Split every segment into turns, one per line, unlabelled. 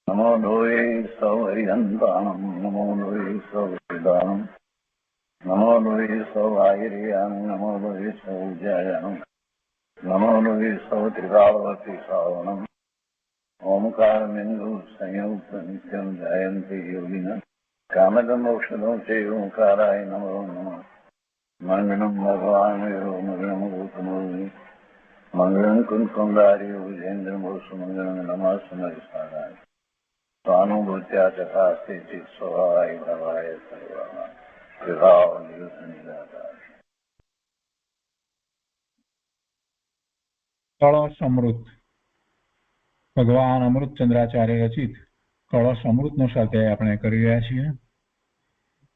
નમો લોહે સૌહરિહંતાણમ નમો લોહે સૌવેદાણમ નમો લોહે સૌઆયર્યાણ નમો લોહે સૌજયાણમ નમો લોહે સૌત્રિકાળવતી શ્રાવણમ ઓમકારમિંદુ સંયુક્ત નિત્યમ જયંતિ યોગિના કામદમ ઔષધો છે ઓંકારાય નમો નમઃ મંગળમ ભગવાન મંગળમ ગૌતમોનિ મંગળમ કુંકુંદાર્ય વિજેન્દ્રમોષ મંગળમ નમઃ સમયસારાય स्वानुभूत्या तथास्ति चित् स्वभावाय भवाय सर्वः विभाव निरुद्ध निराकार।
કળશ અમૃત ભગવાન અમૃતચંદ્રાચાર્ય રચિત કળશ અમૃતનો સ્વાધ્યાય આપણે કરી રહ્યા છીએ.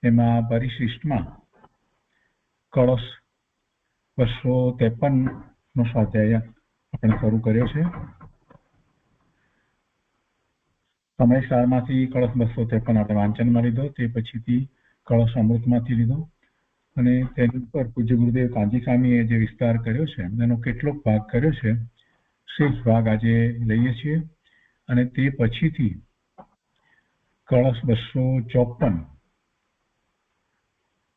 એમાં પરિશિષ્ટમાં કળશ 253 નો સ્વાધ્યાય આપણે શરૂ કર્યો છે. સમયસારમાંથી કળશ 253 આપણે વાંચનમાં લીધો, તે પછીથી કળશ અમૃતમાંથી લીધો અને તેની ઉપર પૂજ્ય ગુરુદેવ કાંજી સ્વામીએ જે વિસ્તાર કર્યો છે એનો કેટલોક ભાગ કર્યો છે, શેષ ભાગ આજે લઈએ છીએ. અને તે પછીથી કળશ 254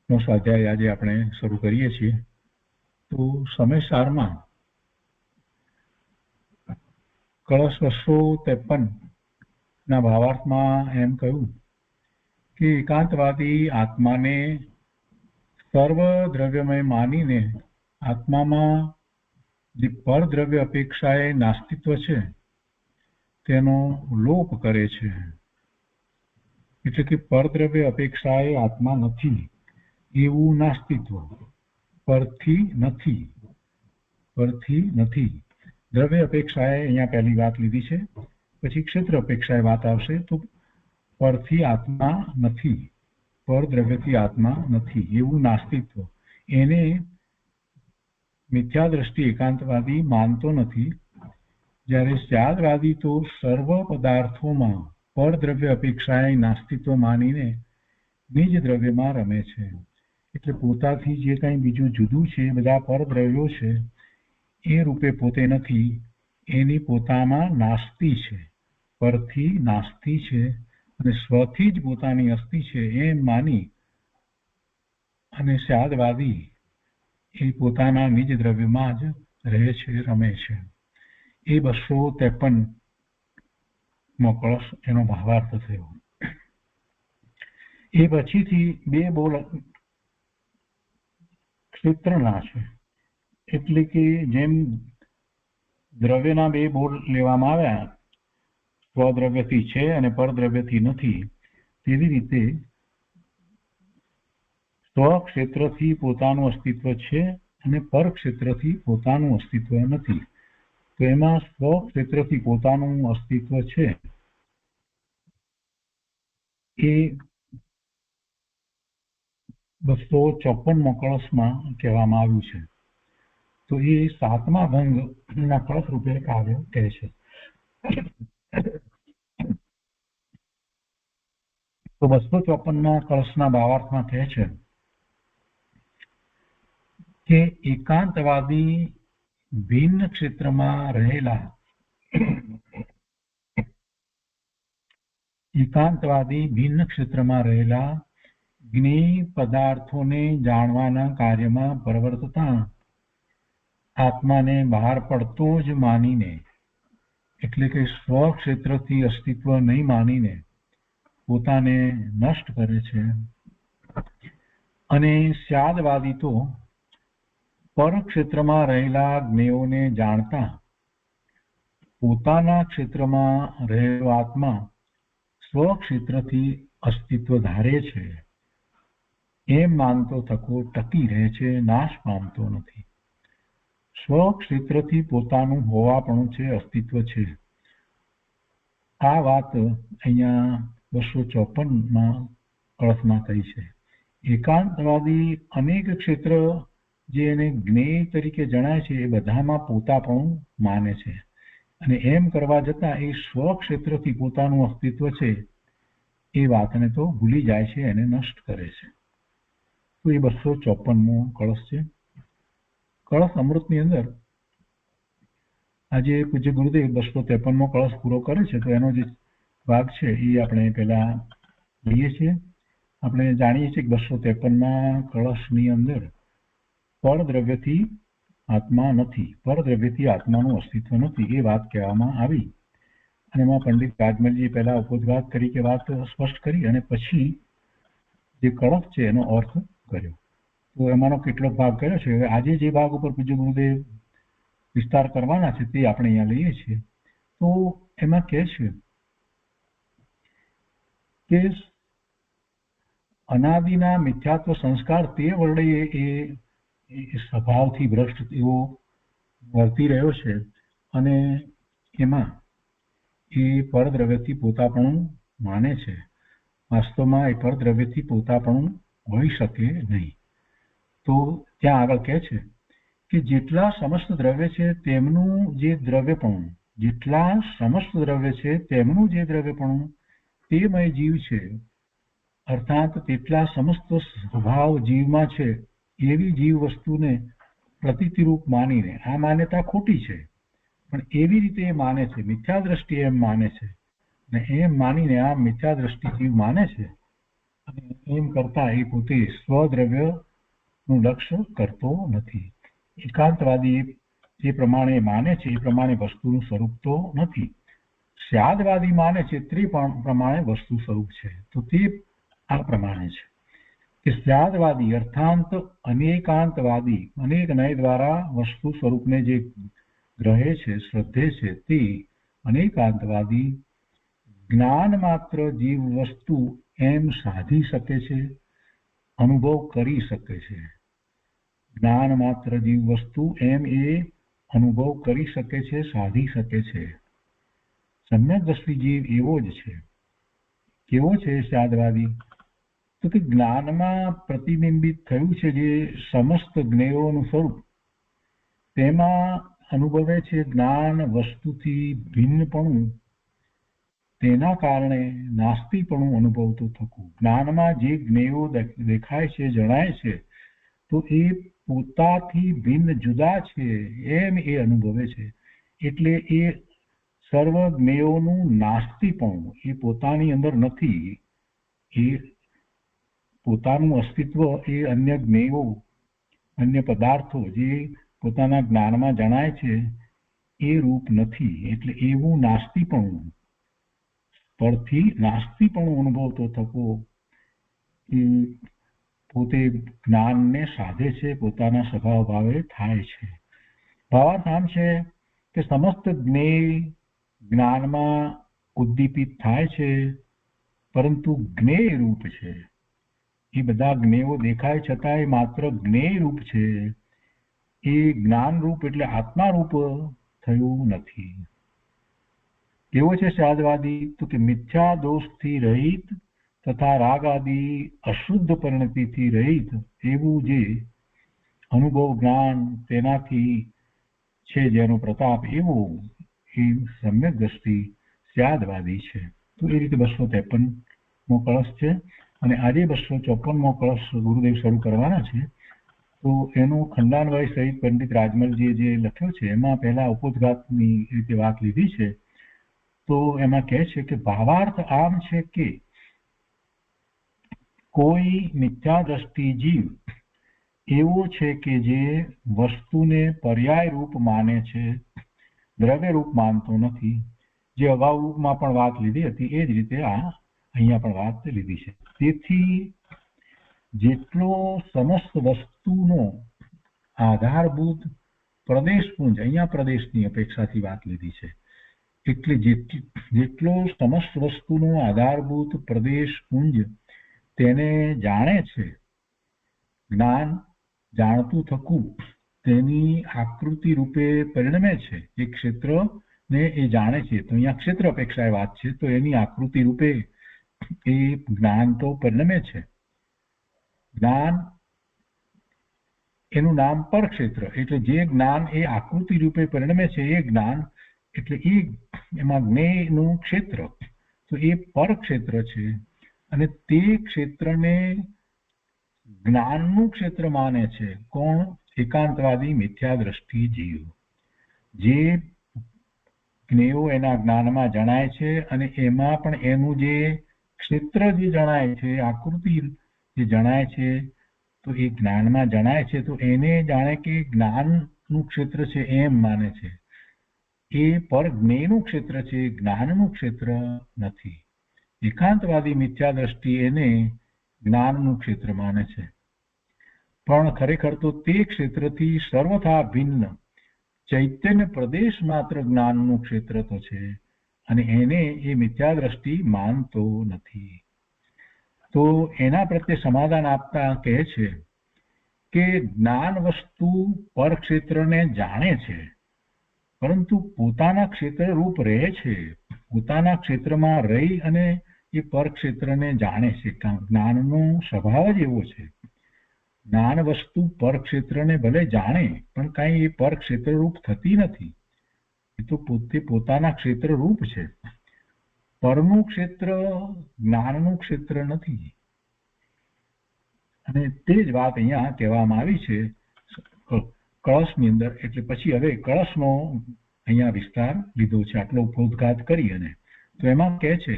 નો સ્વાધ્યાય આજે આપણે શરૂ કરીએ છીએ. તો સમયસારમાં કળશ 253 ના ભાવાર્થમાં એમ કહ્યું કે એકાંતવાદી આત્માને સર્વ દ્રવ્યમય માનીને આત્મામાં જે પરદ્રવ્ય અપેક્ષાએ નાસ્તિત્વ છે તેનો લોપ કરે છે. એટલે કે પરદ્રવ્ય અપેક્ષાએ આત્મા નથી એવું નાસ્તિત્વ, પરથી નથી. દ્રવ્ય અપેક્ષાએ અહીંયા પહેલી વાત લીધી છે, પછી ક્ષેત્ર અપેક્ષાએ વાત આવશે. તો પરથી આત્મા નથી, પરદ્રવ્યથી આત્મા નથી એવું નાસ્તિત્વ, એને મિથ્યા દ્રષ્ટિ એકાંતવાદી માનતો નથી. જ્યારે સ્યાદવાદી તો સર્વ પદાર્થોમાં પરદ્રવ્ય અપેક્ષાએ નાસ્તિત્વ માનીને નિજ દ્રવ્યમાં રમે છે. એટલે પોતાથી જે કંઈ બીજું જુદું છે, બધા પરદ્રવ્યો છે, એ રૂપે પોતે નથી, એની પોતામાં નાસ્તિ છે, પરથી નાસ્તિ છે અને સ્વથી જ પોતાની અસ્તિ છે એમ માની અને સ્યાદવાદી એ પોતાના નિજ દ્રવ્યમાં જ રહે છે, રમે છે. એ 253 મો કળશ એનો ભાવાર્થ થયો. એ પછીથી બે બોલ ક્ષેત્રના છે. એટલે કે જેમ દ્રવ્યના બે બોલ લેવામાં આવ્યા, સ્વદ્રવ્યથી છે અને પરદ્રવ્યથી નથી, તેવી રીતે સ્વક્ષેત્રથી પોતાનું અસ્તિત્વ છે અને પરક્ષેત્રથી પોતાનું અસ્તિત્વ નથી. તો એમાં સ્વક્ષેત્રથી પોતાનું અસ્તિત્વ છે એ 254 કળશમાં કહેવામાં આવ્યું છે. તો એ 7મા ભંગના કળશ રૂપે કાર્ય કહે છે. તો 254ના કળશના ભાવાર્થમાં કહે છે કે એકાંતવાદી ભિન્ન ક્ષેત્રમાં રહેલા જ્ઞેય પદાર્થોને જાણવાના કાર્યમાં પ્રવર્તતા આત્માને બહાર પડતો જ માનીને, એટલે કે સ્વક્ષેત્રથી અસ્તિત્વ નહીં માનીને પોતાને નષ્ટ કરે છે. અને સ્યાદવાદી તો પરક્ષેત્રમાં રહેલા જ્ઞેયોને જાણતા પોતાના ક્ષેત્રમાં રહેલો આત્મા સ્વક્ષેત્રથી અસ્તિત્વ ધારે છે એમ માનતો થકો ટકી રહે છે, નાશ પામતો નથી. સ્વક્ષેત્રથી પોતાનું હોવાપણું છે, અસ્તિત્વ છે. આ વાત અહીંયા 254માં કળશમાં કહી છે. એકાંતવાદી અનેક ક્ષેત્ર જે એને જ્ઞેય તરીકે જણાય છે એ બધામાં પોતાપણું માને છે અને એમ કરવા જતાં એ સ્વક્ષેત્રથી પોતાનું અસ્તિત્વ છે એ વાતને તો ભૂલી જાય છે, એને નષ્ટ કરે છે. તો એ 254મો કળશ છે. કળશ અમૃતની અંદર આજે પૂજ્ય ગુરુદેવ 253મો કળશ પૂરો કરે છે. તો એનો જે ભાગ છે એ આપણે પહેલા લઈએ છીએ. આપણે જાણીએ છીએ કે 253માં કળશની અંદર પરદ્રવ્યથી આત્મા નથી, પરદ્રવ્યથી આત્માનું અસ્તિત્વ નથી એ વાત કહેવામાં આવી. અને એમાં પંડિત રાજમલજીએ પહેલા ઉપોદ્ઘાત તરીકે વાત સ્પષ્ટ કરી અને પછી જે કળશ છે એનો અર્થ કર્યો. તો એમાંનો કેટલોક ભાગ કર્યો છે. હવે આજે જે ભાગ ઉપર પૂજ્ય ગુરુદેવ વિસ્તાર કરવાના છે તે આપણે અહીંયા લઈએ છીએ. તો એમાં કહે છે કે અનાદિના મિથ્યાત્વ સંસ્કાર તે વડે એ સ્વભાવથી ભ્રષ્ટ એવો વર્તી રહ્યો છે અને એમાં એ પરદ્રવ્યથી પોતાપણું માને છે. વાસ્તવમાં એ પરદ્રવ્યથી પોતાપણું હોઈ શકે નહીં. તો ત્યાં આગળ કહે છે કે જેટલા સમસ્ત દ્રવ્ય છે તેમનું જે દ્રવ્યપણું, જેટલા સમસ્ત દ્રવ્ય છે તેમનું જે દ્રવ્યપણું તેમય જીવ છે, અર્થાત તેટલા સમસ્ત સ્વભાવ જીવમાં છે એવી જીવ વસ્તુને પ્રતીતિરૂપ માનીને, આ માન્યતા ખોટી છે પણ એવી રીતે એ માને છે, મિથ્યા દ્રષ્ટિ એમ માને છે ને એમ માનીને આ મિથ્યા દ્રષ્ટિ જીવ માને છે અને એમ કરતા એ પોતે સ્વદ્રવ્યનું લક્ષ્ય કરતો નથી. એકાંતવાદી જે પ્રમાણે માને છે એ પ્રમાણે વસ્તુનું સ્વરૂપ તો નથી. સ્યાદવાદી માને છે તે પ્રમાણે વસ્તુ સ્વરૂપ છે. તો તે આ પ્રમાણે છે કે સ્યાદવાદી અર્થાંત અનેકાંતવાદી અનેક નય દ્વારા વસ્તુ સ્વરૂપને જે ગ્રહે છે, શ્રદ્ધે છે, તે અનેકાંતવાદી જ્ઞાન માત્ર જીવ વસ્તુ એમ સાધી શકે છે, અનુભવ કરી શકે છે. જ્ઞાન માત્ર જીવ વસ્તુ એમ એ અનુભવ કરી શકે છે, સાધી શકે છે. સમ્યક દ્રષ્ટિ જીવ એવો જ છે. કેવો છે સ્યાદવાદી? તો કે જ્ઞાનમાં પ્રતિબિંબિત થયું છે જે સમસ્ત જ્ઞેયોનું સ્વરૂપ, તેમાં અનુભવે છે જ્ઞાન વસ્તુથી ભિન્નપણું, તેના કારણે નાસ્તિપણું અનુભવતું થતું. જ્ઞાનમાં જે જ્ઞેયો દેખાય છે, જણાય છે, તો એ પોતાથી ભિન્ન જુદા છે એમ એ અનુભવે છે. એટલે એ સર્વ જ્ઞેયોનું નાસ્તિપણું એ પોતાની અંદર નથી. એ પોતાનું અસ્તિત્વ એ અન્ય જ્ઞેયો, અન્ય પદાર્થો જે પોતાના જ્ઞાનમાં જણાય છે એ રૂપ નથી. એટલે એવું નાસ્તિપણું, પરથી નાસ્તિપણું અનુભવતો થકો એ પોતે જ્ઞાનને સાધે છે, પોતાના સ્વભાવ ભાવે થાય છે. ભાવાર્થ આમ છે કે સમસ્ત જ્ઞેય જ્ઞાનમાં ઉદ્દીપિત થાય છે, પરંતુ જ્ઞેય રૂપ છે. એ બધા જ્ઞેયો દેખાય છતાં એ માત્ર જ્ઞેય રૂપ છે. એ જ્ઞાન રૂપ એટલે આત્મા રૂપ થયું નથી. કેવો છે સ્યાદવાદી? તો કે મિથ્યા દોષથી રહિત તથા રાગ આદિ અશુદ્ધ પરિણતિથી રહિત એવું જે અનુભવ જ્ઞાન તેનાથી છે જેનો પ્રતાપ એવો એ સમ્યક દ્રષ્ટિ સ્યાદવાદી છે. તો એ રીતે 253મો કળશ છે અને આજે 254મો કળશ ગુરુદેવ શરૂ કરવાના છે. તો એનું ખંડાનવય સહિત પંડિત રાજમલજીએ જે લખ્યો છે એમાં પહેલા ઉપોદ્ઘાતની રીતે વાત લીધી છે. તો એમાં કહે છે કે ભાવાર્થ આમ છે કે કોઈ મિથ્યા દ્રષ્ટિ જીવ એવો છે કે જે વસ્તુને પર્યાય રૂપ માને છે, દ્રવ્ય રૂપ માનતો નથી. જે અગાઉમાં પણ વાત લીધી હતી એ જ રીતે આ અહીંયા પણ વાત લીધી છે. તેથી જેટલો સમસ્ત વસ્તુનો આધારભૂત પ્રદેશપુંજ, અહીંયા પ્રદેશની અપેક્ષાથી વાત લીધી છે, એટલે જેટલો સમસ્ત વસ્તુનો આધારભૂત પ્રદેશપુંજ તેને જાણે છે, જ્ઞાન જાણતું થકું તેની આકૃતિ રૂપે પરિણમે છે. એ ક્ષેત્રને એ જાણે છે, તો અહીંયા ક્ષેત્ર અપેક્ષાએ વાત છે, તો એની આકૃતિ રૂપે એ જ્ઞાન તો પરિણમે છે. જ્ઞાન એનું નામ પરક્ષેત્ર, એટલે જે જ્ઞાન એ આકૃતિ રૂપે પરિણમે છે એ જ્ઞાન, એટલે એ એમાં જ્ઞેયનું ક્ષેત્ર, તો એ પરક્ષેત્ર છે. અને તે ક્ષેત્રને જ્ઞાનનું ક્ષેત્ર માને છે. કોણ? એકાંતવાદી મિથ્યા દ્રષ્ટિ જીવ. જે જ્ઞેયો એના જ્ઞાનમાં જણાય છે અને એમાં પણ એનું જે ક્ષેત્ર જે જણાય છે, આકૃતિ જે જણાય છે, તો એ જ્ઞાનમાં જણાય છે તો એને જાણે કે જ્ઞાનનું ક્ષેત્ર છે એમ માને છે. એ પર જ્ઞેયનું ક્ષેત્ર છે, જ્ઞાનનું ક્ષેત્ર નથી. એકાંતવાદી મિથ્યા દ્રષ્ટિ એને જ્ઞાનનું ક્ષેત્ર માને છે, પણ ખરેખર તો તે ક્ષેત્રથી સર્વથા ભિન્ન ચૈતન્ય પ્રદેશ માત્ર જ્ઞાનનું ક્ષેત્ર તો છે અને એને એ મિથ્યા દ્રષ્ટિ માનતો નથી. તો એના પ્રત્યે સમાધાન આપતા કહે છે કે જ્ઞાન વસ્તુ પર ક્ષેત્રને જાણે છે, પરંતુ પોતાના ક્ષેત્ર રૂપ રહે છે. પોતાના ક્ષેત્રમાં રહી અને એ પર ક્ષેત્રને જાણે છે. જ્ઞાનનો સ્વભાવ જ એવો છે. જ્ઞાન વસ્તુ પર ક્ષેત્રને ભલે જાણે પણ કાંઈ એ પર ક્ષેત્ર રૂપ થતી નથી. એ તો પોતે પોતાના ક્ષેત્ર રૂપ છે. પરનું ક્ષેત્ર જ્ઞાનનું ક્ષેત્ર નથી. અને તે જ વાત અહીંયા કહેવામાં આવી છે કળશની અંદર. એટલે પછી હવે કળશનો અહીંયા વિસ્તાર લીધો છે, આટલો ઉદ્ઘાત કરી. અને તો એમાં કહે છે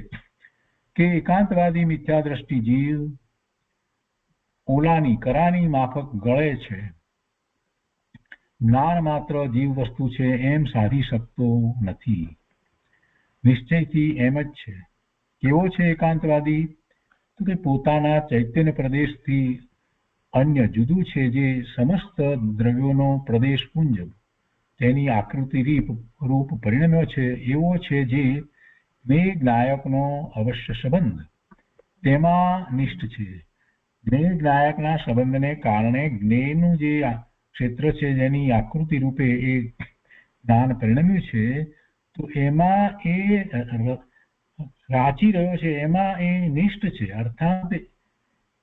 કે એકાંતવાદી મિથ્યા દ્રષ્ટિ જીવ ઓલાની કરાની માફક ગળે છે. જ્ઞાન માત્ર જીવ વસ્તુ છે એમ સાધી શકતો નથી. નિશ્ચયથી એમ જ છે. કેવો છે એકાંતવાદી? તો કે પોતાના ચૈતન્ય પ્રદેશથી અન્ય જુદું છે જે સમસ્ત દ્રવ્યોનો પ્રદેશ પુંજ તેની આકૃતિ રૂપ પરિણમ્યો છે, એવો છે જે જ્ઞેય જ્ઞાયકનો અવશ્ય સંબંધ તેમાં નિષ્ઠ છે. જ્ઞેય જ્ઞાયકના સંબંધને કારણે જ્ઞેયનું જે ક્ષેત્ર છે જેની આકૃતિ રૂપે એ જ્ઞાન પરિણમ્યું છે, તો એમાં એ રાચી રહ્યો છે, એમાં એ નિષ્ઠ છે. અર્થાત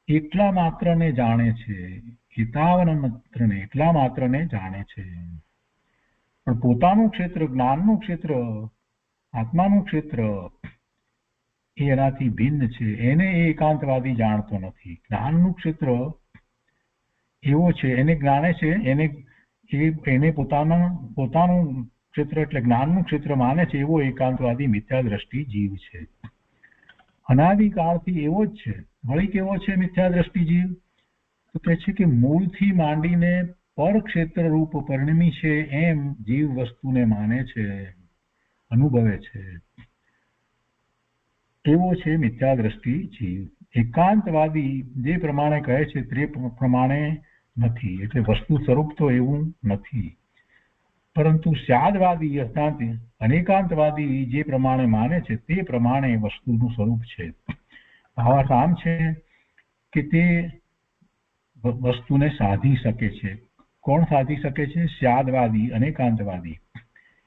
એટલા માત્રને જાણે છે, હિતાવન માત્રને એટલા માત્રને જાણે છે. પણ પોતાનું ક્ષેત્ર, જ્ઞાનનું ક્ષેત્ર, આત્માનું ક્ષેત્ર એ એનાથી ભિન્ન છે. એને એ એકાંતવાદી જાણતો નથી. જ્ઞાનનું ક્ષેત્ર એવો છે, એને જાણે છે, એને પોતાનું ક્ષેત્ર એટલે જ્ઞાનનું ક્ષેત્ર માને છે, એવો એકાંતવાદી મિથ્યા દ્રષ્ટિ જીવ છે. અનાદિકાળથી એવો જ છે. વળી કેવો છે મિથ્યા દ્રષ્ટિ જીવ? તો કહે છે કે મૂળથી માંડીને પર ક્ષેત્ર રૂપ પરિણમી છે એમ જીવ વસ્તુને માને છે, અનુભવે છે. એવો છે મિથ્યા દ્રષ્ટિ જીવ. એકાંતવાદી જે પ્રમાણે કહે છે તે પ્રમાણે નથી. એટલે વસ્તુ સ્વરૂપ તો એવું નથી. પરંતુ સ્યાદવાદી અર્થાત અનેકાંતવાદી જે પ્રમાણે માને છે તે પ્રમાણે વસ્તુનું સ્વરૂપ છે. ભાવાર્થ આમ છે કે તે વસ્તુને સાધી શકે છે. કોણ સાધી શકે છે? સ્યાદવાદી, અનેકાંતવાદી.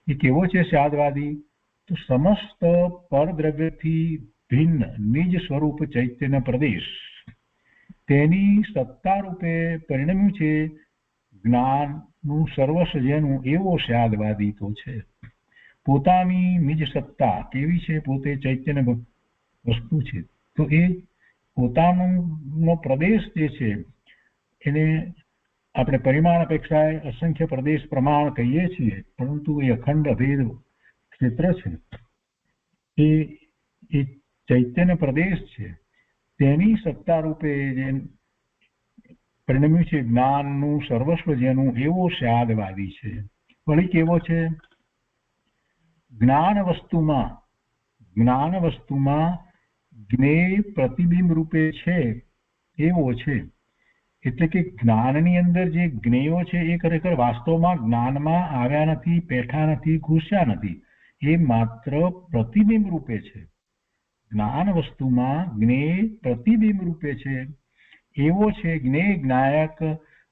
એ કેવો છે સ્યાદવાદી? તો સમસ્ત પરદ્રવ્યથી ભિન્ન નિજ સ્વરૂપ ચૈતન્ય પ્રદેશ તેની સત્તા રૂપે પરિણમ્યું છે જ્ઞાનનું સર્વસ્વ જેનું, એવો સ્યાદવાદી તો છે. પોતાની નિજ સત્તા કેવી છે? પોતે ચૈતન્ય વસ્તુ છે. તો એ પોતાનો પ્રદેશ જે છે એને આપણે પરિમાણ અપેક્ષાએ અસંખ્ય પ્રદેશ પ્રમાણ કહીએ છીએ, પરંતુ એ અખંડ અભેદ ક્ષેત્ર છે. એ ચૈતન્ય પ્રદેશ છે. તેની સત્તા રૂપે જે પરિણમ્યું છે જ્ઞાનનું સર્વસ્વ જેનું, એવો સ્યાદવાદી છે. વળી કેવો છે? જ્ઞાન વસ્તુમાં જ્ઞેય પ્રતિબિંબ રૂપે છે એવો છે. એટલે કે જ્ઞાનની અંદર જે જ્ઞેયો છે એ ખરેખર વાસ્તવમાં જ્ઞાનમાં આવ્યા નથી, બેઠા નથી, ઘૂસ્યા નથી. એ માત્ર પ્રતિબિંબ રૂપે છે. જ્ઞાન વસ્તુમાં જ્ઞેય પ્રતિબિંબ રૂપે છે એવો છે જ્ઞેય જ્ઞાયક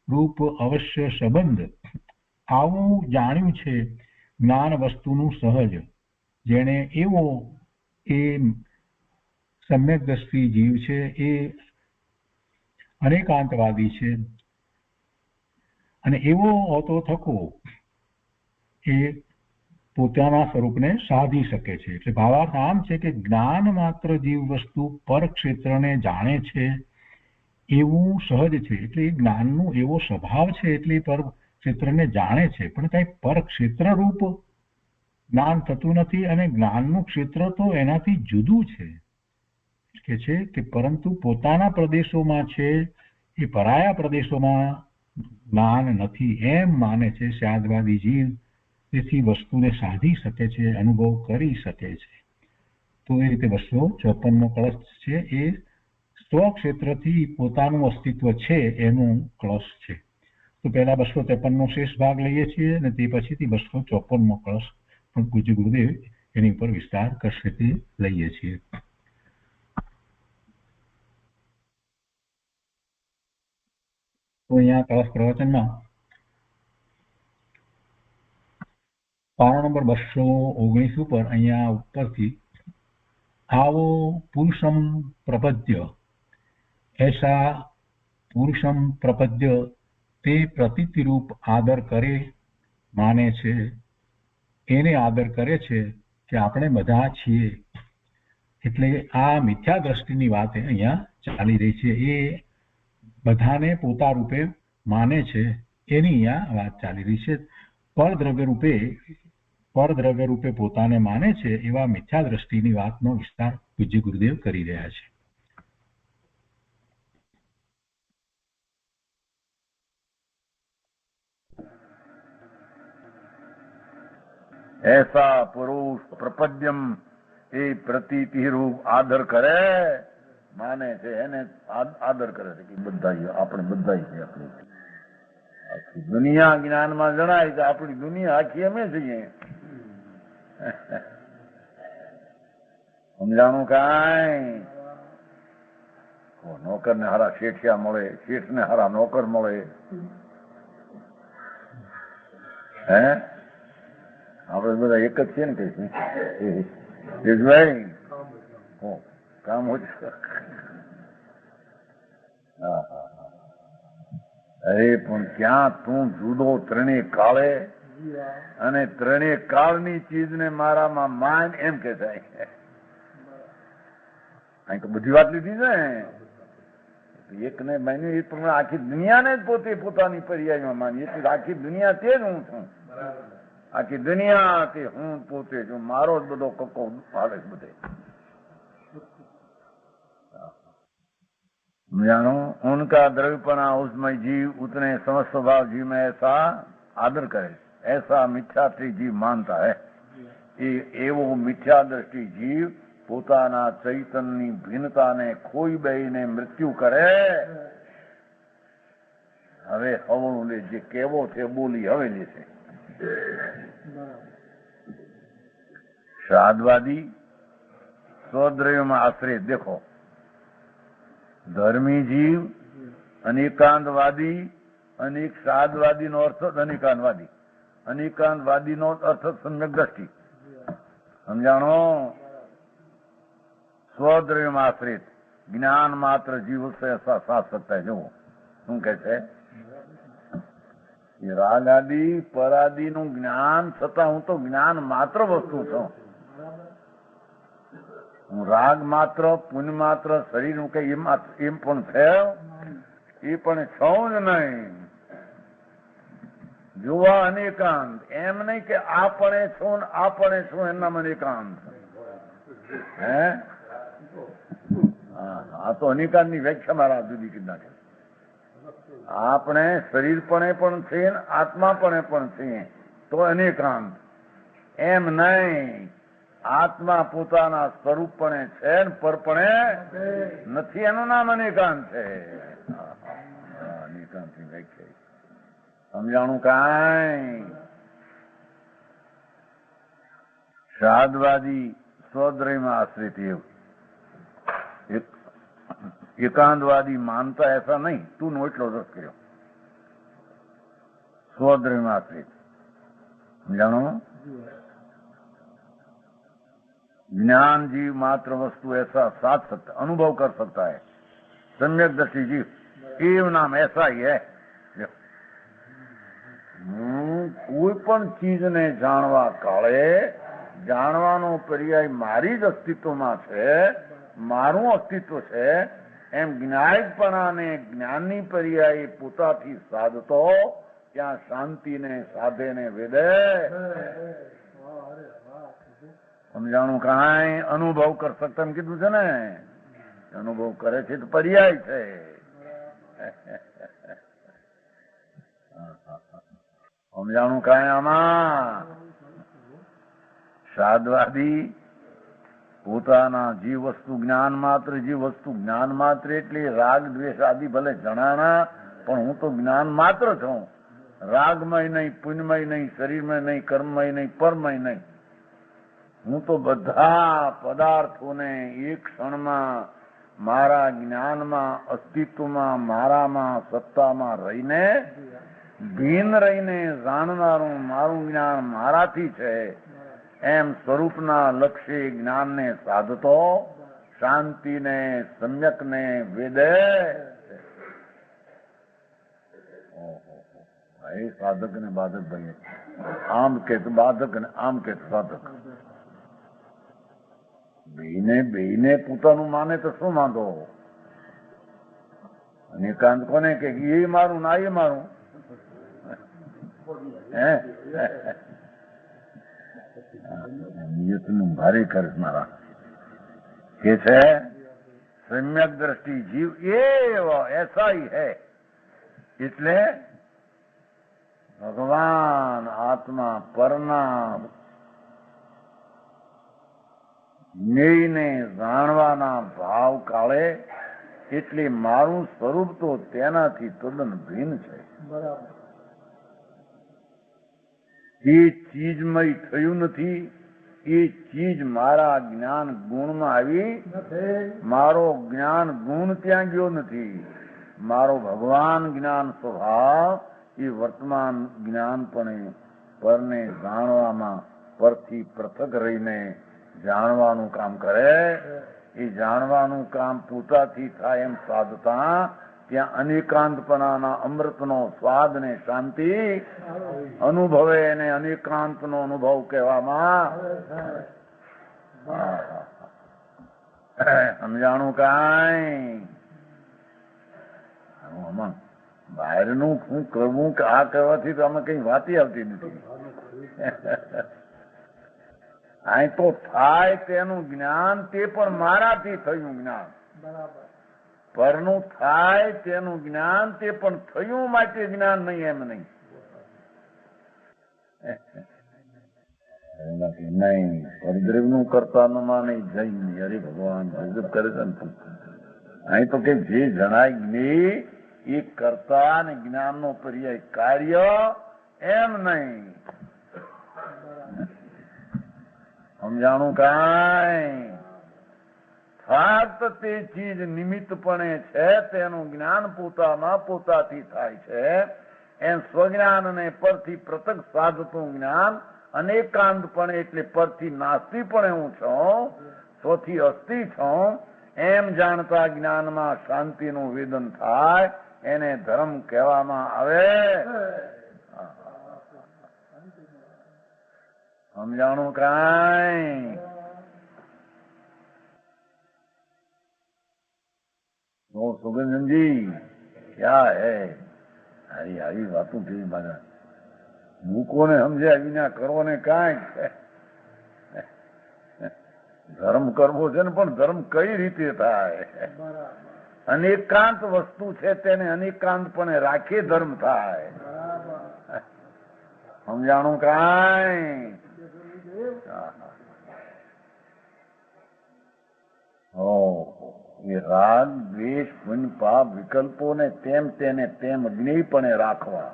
રૂપ અવશ્ય સંબંધ. આવું જાણ્યું છે જ્ઞાન વસ્તુનું સહજ, જેણે એવો એ સમ્યક દ્રષ્ટિ જીવ છે એ અનેકાંતવાદી છે. અને એવો હોતો થકો એ પોતાના સ્વરૂપને સાધી શકે છે. એટલે ભાવાર્થ આમ છે કે જ્ઞાન માત્ર જીવ વસ્તુ પર ક્ષેત્રને જાણે છે એવું સહજ છે. એટલે એ જ્ઞાનનું એવો સ્વભાવ છે, એટલે પર ક્ષેત્રને જાણે છે, પણ કઈ પર ક્ષેત્ર રૂપ જ્ઞાન થતું નથી અને જ્ઞાનનું ક્ષેત્ર તો એનાથી જુદું છે કે પરંતુ પોતાના પ્રદેશોમાં છે એ પરાયા પ્રદેશોમાં જ્ઞાન નથી એમ માને છે સ્યાદવાદી જીવ. તેથી વસ્તુને સાધી શકે છે, અનુભવ કરી શકે છે. તો એ રીતે 254મો કળશ છે એ સ્વક્ષેત્રથી પોતાનું અસ્તિત્વ છે એનું કળશ છે. તો પહેલા 253નો શેષ ભાગ લઈએ છીએ અને તે પછીથી 254મો કળશ પણ પૂજ્ય ગુરુદેવ એની ઉપર વિસ્તાર કરશે તે લઈએ છીએ. તો અહીંયા કળશ પ્રવચનમાં પાનો નંબર 219 ઉપર અહીંયા ઉપરથી આવો પુરુષમ પ્રપદ્ય, ऐसा પુરુષમ પ્રપદ્ય તે પ્રતીતિરૂપ આદર કરે માને છે, એને આદર કરે છે કે આપણે બધા છીએ. એટલે આ મિથ્યા દ્રષ્ટિની વાત અહીંયા ચાલી રહી છે. એ બધાને પોતા રૂપે માને છે એની અહીંયા વાત ચાલી રહી છે. પરદ્રવ્ય રૂપે પોતાને માને છે એવા મિથ્યા દ્રષ્ટિની વાતનો વિસ્તાર પૂજ્ય ગુરુદેવ કરી રહ્યા છે.
ऐसा पुरुष प्रपद्यम એ પ્રતીતિ રૂપ આદર કરે માને છે, એને આદર કરે છે કે બધા આપણે બધા છે. આખી દુનિયા જ્ઞાનમાં જણાય કે આપણી દુનિયા આખી અમે છીએ. સમજાણું કાંઈ? નોકર ને હારા શેઠિયા મળે, શેઠ ને હારા નોકર મળે. હે આપડે બધા એક જ છીએ ને કઈ ભાઈ કામ હોય. અરે પણ ક્યાં તું જુદો ત્રણેય કાળે અને ત્રણેય કાળની ચીજને મારામાં માન એમ કે થાય. અહીં તો બધી વાત લીધી છે. એક ને માન્યું એ પ્રમાણે આખી દુનિયાને જ પોતે પોતાની પર્યાયમાં માની. એટલે આખી દુનિયા તે જ હું છું. આખી દુનિયા તે હું પોતે છું. મારો જ બધો કક્કો હાલે બધે. जानो उनका द्रव्यपना उसमें जीव उतने समस्त स्वभाव जीव में ऐसा आदर करे, ऐसा मिथ्यादृष्टि जीव मानता है. एवो मिथ्या दृष्टि जीव પોતાના ચૈતનની ભિન્નતાને ખોઈ બેહીને મૃત્યુ કરે. હવે હવણું લે, જે કેવો છે બોલી હવે લે છે. શ્રાદ્ધવાદી સ્વદ્રવ્યમાં આશ્રિત. દેખો, ધર્મી જીવ અનેકાંતવાદી, અનેક શ્રાદ્ધવાદી નો અર્થ અનેકાંતવાદી, અનેકાંતવાદી નો અર્થ સમ્યક દ્રષ્ટિ. સમજાણો? સ્વદ્રવ્યમાં આશ્રિત જ્ઞાન માત્ર જીવ સાથ सकता है. જુઓ શું કે છે, રાગ આદિ પરાદિ નું જ્ઞાન છતાં હું તો જ્ઞાન માત્ર વસ્તુ છું. હું રાગ માત્ર, પુણ્ય માત્ર, શરીર નું કઈ એમ પણ છે, એ પણ છું જ નહીં. જોવા અનેકાંત, એમ નહીં કે આપણે છું ને આપણે છું એના મને એકાંત. હે આ તો અનેકાંત ની વ્યાખ્યા મારા જુદી કરી નાખે. આપણે શરીરપણે પણ છીએ, આત્માપણે પણ છીએ, તો અનેકાંત. એમ નહીં, આત્મા પોતાના સ્વરૂપપણે છે ને પરપણે નથી, એનું નામ અનેકાંત છે. અનેકાંત ની વ્યાખ્યા સમજાણું કાંઈ? શ્રાદ્ધવાદી સ્વદ્રવ્યમાં આશ્રિત એવું, એકાંતવાદી માનતા ऐसा नहीं. તું નો એટલો રસ કર્યો. સ્વદ્રવ્યમાં આશ્રિત જાણો, ज्ञान जीव मात्र वस्तु ऐसा साथ सकता, अनुभव कर सकता है. सम्यक दृष्टि जीव एव नाम ऐसा ही है. કોઈ પણ ચીજને જાણવા કાળે જાણવાનો પર્યાય મારી જ અસ્તિત્વમાં છે, મારું અસ્તિત્વ છે, એમ જ્ઞાયકપણાને જ્ઞાનની પર્યાય પોતાથી સાધતો ત્યાં શાંતિને સાધે ને વેદે સમજાણું કાંઈ અનુભવ કર શકતા એમ કીધું છે ને, અનુભવ કરે છે તો પર્યાય છે. સમજાણું કાંઈ આમાં સાધવાદી પોતાના જીવ વસ્તુ જ્ઞાન માત્ર એટલે રાગ દ્વેષ આદિ ભલે જણાના, પણ હું તો જ્ઞાન માત્ર છું. રાગમય નહીં, પુણ્યમય નહીં, શરીરમય નહીં, કર્મમય નહીં, પરમય નહીં. હું તો બધા પદાર્થોને એક ક્ષણમાં મારા જ્ઞાનમાં, અસ્તિત્વમાં, મારામાં, સત્તામાં રહીને ભીન રહીને જાણનારું મારું જ્ઞાન મારાથી છે એમ સ્વરૂપના લક્ષ્ય જ્ઞાનને સાધતો શાંતિને, સમ્યકને વેદે. એ સાધક ને બાધક ભાઈ, આમ કે બાધક ને આમ કે સાધક. બેને પોતાનું માને તો શું વાંધો? અને એકાંત કોને કે એ મારું ના એ મારું? નિયતનું ભારે કરનારા કે છે સમ્યક દ્રષ્ટિ જીવ એસા હી હૈ. એટલે ભગવાન આત્મા પરના જ્ઞેયને જાણવાના ભાવ કાળે એટલે મારું સ્વરૂપ તો તેનાથી તદ્દન ભિન્ન છે. એ ચીજમય થયું નથી, એ ચીજ મારા જ્ઞાન ગુણમાં આવી, મારો જ્ઞાન ગુણ ત્યાં ગયો નથી. મારો ભગવાન જ્ઞાન સ્વભાવ એ વર્તમાન જ્ઞાનપણે પરને જાણવામાં પરથી પૃથક રહીને જાણવાનું કામ કરે. એ જાણવાનું કામ પોતાથી થાય એમ સાધતા ત્યાં અનેકાંતપણાના અમૃતનો સ્વાદ ને શાંતિ અનુભવે એને અનેકાંતનો અનુભવ કહેવામાં. સમજાણું કાંઈ? બહારનું શું કરવું કે આ કરવાથી તો અમે કઈ વાતી આવતી નથી. અહીં તો થાય તેનું જ્ઞાન તે પણ મારાથી થયું જ્ઞાન. પરનું થાય તેનું જ્ઞાન તે પણ થયું માટે જ્ઞાન નહીં એમ નહીં. નહીં પરદ્રવ નું કરતા ન માને જૈન હરે ભગવાન ગજબ કરે છે. અહીં તો કે જે જણાય જ્ઞેય એ કરતા અને જ્ઞાન નો પર્યાય કાર્ય એમ નહીં. સમજાણું કાંઈ? ફક્ત તે ચીજ નિમિત્તપણે છે તેનું જ્ઞાન પોતામાં પોતાથી થાય છે એમ સ્વજ્ઞાન અને પરથી પૃથક સાધતું જ્ઞાન અનેકાંતપણે એટલે પરથી નાસ્તિપણે હું છું, સ્વથી અસ્તિ છું એમ જાણતા જ્ઞાનમાં શાંતિનું વેદન થાય એને ધર્મ કહેવામાં આવે. સમજાણું કાંઈ? સુગંધનજી ક્યાં હે? હારી આવી વાતો કેવી મારા મૂકો ને સમજ્યા વિના કરો ને કાંઈ. ધર્મ કરવો છે ને, પણ ધર્મ કઈ રીતે થાય? અનેકાંત વસ્તુ છે તેને અનેકાંતપણે રાખે ધર્મ થાય. સમજાણું કાંઈ? એ રાગ દ્વેષ પુણ્ય પાપ વિકલ્પો ને તેમ તેને તેમ જ્ઞેયપણે રાખવા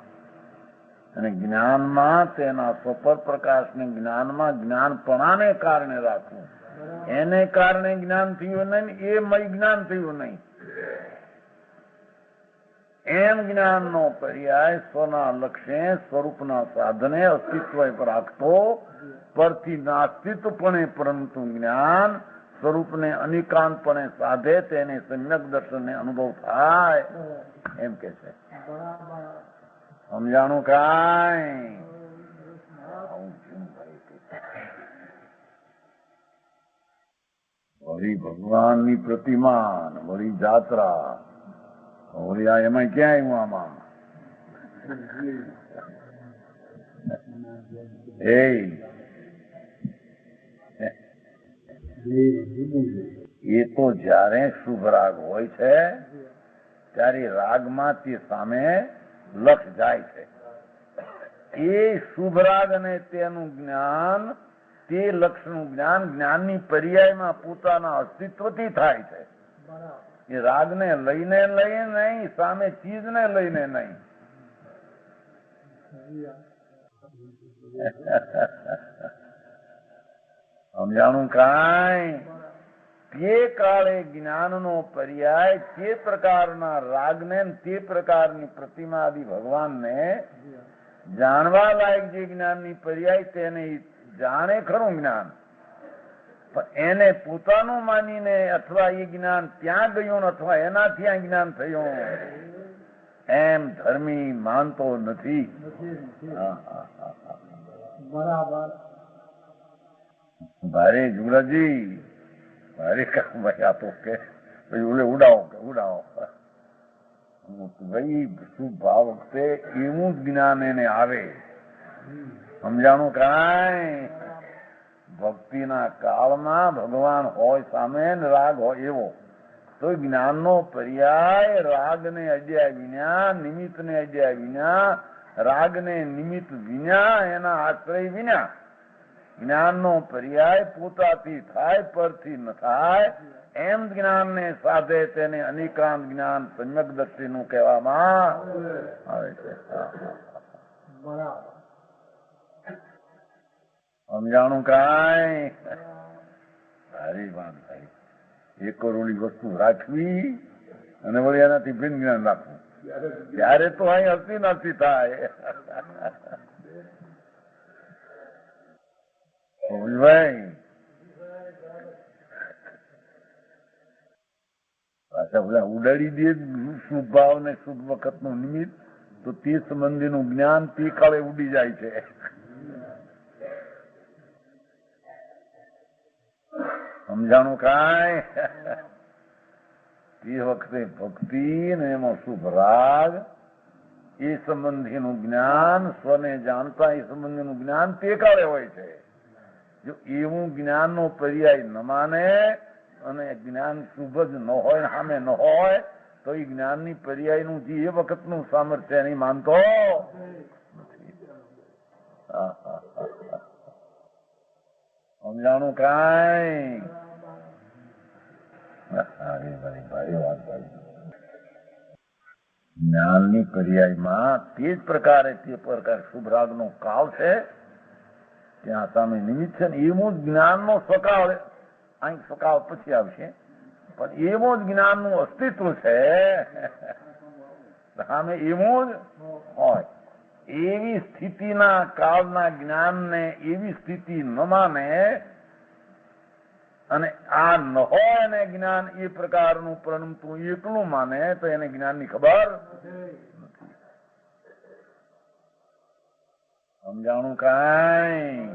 અને જ્ઞાનમાં તેના સ્વપર પ્રકાશને જ્ઞાનમાં જ્ઞાનપણાને કારણે રાખવું. એને કારણે જ્ઞાન થયું નહીં, એ મય જ્ઞાન થયું નહીં. એમ જ્ઞાનનો પર્યાય સ્વના લક્ષ્ય સ્વરૂપના સાધને અસ્તિત્વ પર રાખતો પરથી નાસ્તિત્વપણે પરંતુ જ્ઞાન સ્વરૂપને અનિકાંતપણે સાધે તેને સમ્યક દર્શનને અનુભવ થાય એમ કે છે. સમજાણું કાંઈ? વળી ભગવાનની પ્રતિમા, વળી જાત્રા, વળી આ એમાં ક્યાં આવ્યું આમાં? એ તો જ્યારે શુભ રાગ હોય છે ત્યારે રાગમાં તે સામે લક્ષ જાય છે. એ શુભ રાગ અને તેનું જ્ઞાન, તે લક્ષનું જ્ઞાન જ્ઞાનની પર્યાયમાં પોતાના અસ્તિત્વથી થાય છે. એ રાગને લઈને નહીં, સામે ચીજને લઈને નહીં. સમજાણું કાંઈ? તે કાળે જ્ઞાનનો પર્યાય તે પ્રકારના રાગને, તે પ્રકારની પ્રતિમાદિ ભગવાનને જાણવા લાયક જે જ્ઞાનની પર્યાય તેને જાણે ખરું જ્ઞાન, પણ એને પોતાનું માનીને અથવા એ જ્ઞાન ત્યાં ગયું અથવા એનાથી આ જ્ઞાન થયું એમ ધર્મી માનતો નથી.
બરાબર.
ભારે જુલાજી, ભારે કામ ભાઈ આ તો કે ઓલે ઉડાવો ભાઈ શુભ ભાવ વખતે એવું જ જ્ઞાન એને આવે. સમજાણું કાંઈ? ભક્તિના કાળમાં ભગવાન હોય સામે રાગ હોય એવો, તો જ્ઞાનનો પર્યાય રાગને અડ્યા વિના, નિમિત્તને અડ્યા વિના, રાગને નિમિત્ત વિના, એના આશ્રય વિના જ્ઞાનનો પર્યાય પોતાથી થાય, પરથી ન થાય. એમ જ્ઞાનને સાધે તેને અનિકાંત જ્ઞાન સમ્યક દ્રષ્ટિનું કહેવામાં આવે છે. સમજાણું કાંઈ? સારી વાત થાય. એક કરોડી વસ્તુ રાખવી અને વળી એનાથી ભિન્ન જ્ઞાન રાખવું, ત્યારે તો અહીં હસી નથી થાય. ભાઈ પાછા બધા ઉડાડી દે શુભ ભાવ ને શુભ વખત નું નિમિત્ત, તો તે સંબંધીનું જ્ઞાન તે કાળે ઉડી જાય છે. સમજાણું કાંઈ? તે વખતે ભક્તિ ને એમાં શુભ રાગ, એ સંબંધીનું જ્ઞાન, સ્વને જાણતા એ સંબંધીનું જ્ઞાન તે કાળે હોય છે. જો એવું જ્ઞાનનો પર્યાય ન માને અને જ્ઞાન શુભ જ ન હોય, સામે ન હોય, તો એ જ્ઞાનની પર્યાયનું જે એ વખતનું સામર્થ્ય નહીં માનતો નથી. સમજાણું કાંઈ? જ્ઞાનની પર્યાયમાં તે જ પ્રકારે તે પ્રકાર શુભ રાગનો કાળ છે, ત્યાં સામે નિમિત્ત છે ને એવું જ જ્ઞાનનો સ્વકાળ, અહીં સ્વકાળ પછી આવશે, પણ એવું જ જ્ઞાનનું અસ્તિત્વ છે સામે એવું જ હોય. એવી સ્થિતિના કાળના જ્ઞાનને એવી સ્થિતિ ન માને અને આ ન હોય ને જ્ઞાન એ પ્રકારનું પરણતું એકલું માને, તો એને જ્ઞાનની ખબર નથી. સમજાણું કાંઈ?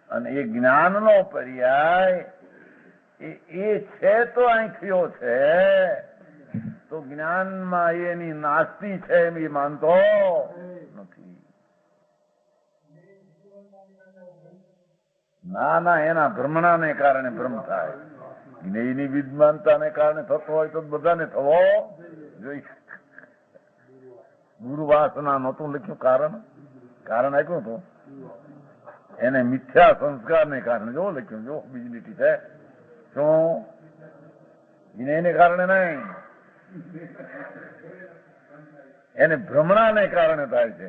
અને એ જ્ઞાનનો પર્યાય એ છે તો અહીં થયો છે, તો જ્ઞાનમાં એની નાસ્તી છે એમ એ માનતો નથી. ના, એના ભ્રમણાને કારણે ભ્રમ થાય. એની વિદ્વાનતાને કારણે થતો હોય તો બધાને થવો જોઈએ. ગુરુ વાસના નહોતું લખ્યું, કારણ આપ્યું હતું એને મિથ્યા સંસ્કારને કારણે. જો લખ્યું, જો બીજી લીટી છે શું, એને કારણે નહીં, એને ભ્રમણાને કારણે થાય છે.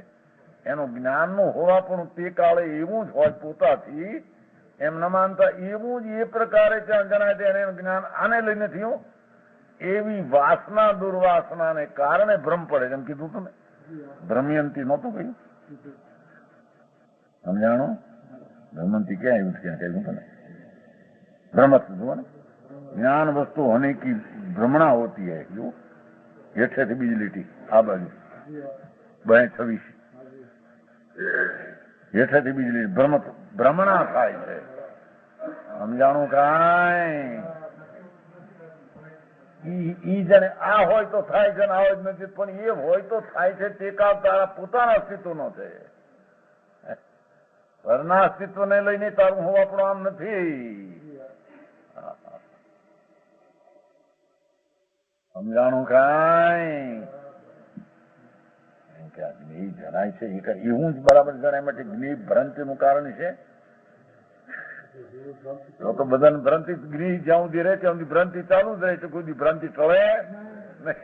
એનું જ્ઞાનનું હોવા પણ તે કાળે એવું જ હોય પોતાથી, એમ ન માનતા એવું જ એ પ્રકારે ત્યાં જણાય છે. એને જ્ઞાન આને લઈને થયું, એવી વાસના દુર્વાસનાને કારણે ભ્રમ પડે. એમ કીધું તમે ભ્રમયંતી નહોતું કહ્યું? સમજાણું? ભ્રમંતી ક્યાં આવ્યું? ક્યાં કહ્યું તમે? भ्रमत जो ने ज्ञान वस्तु होने की भ्रमणा होती है जो हेठे थी बीजी લીટી આ બાજુ 26 હેઠેથી બીજી લીટી ભ્રમણા થાય છે. સમજાણું કાંઈ? ઈ જાણે આ હોય તો થાય છે ને આવો જ નથી, પણ એ હોય તો થાય છે તે કાળ તારા પોતાના અસ્તિત્વ નો છે. પરના અસ્તિત્વને લઈને તારું હોવાપણું આમ નથી. સમજાણું કાંઈ કે આ જ્ઞેય જણાય છે એ હું જ બરાબર જણાય માટે જ્ઞેય ભ્રાંતિનું કારણ છે. તો બધાને ભ્રાંતિ જ્ઞેય જ્યાં સુધી રહે ત્યાં સુધી ભ્રાંતિ ચાલુ જ રહે છે, કોઈ ભ્રાંતિ ટળે નહીં.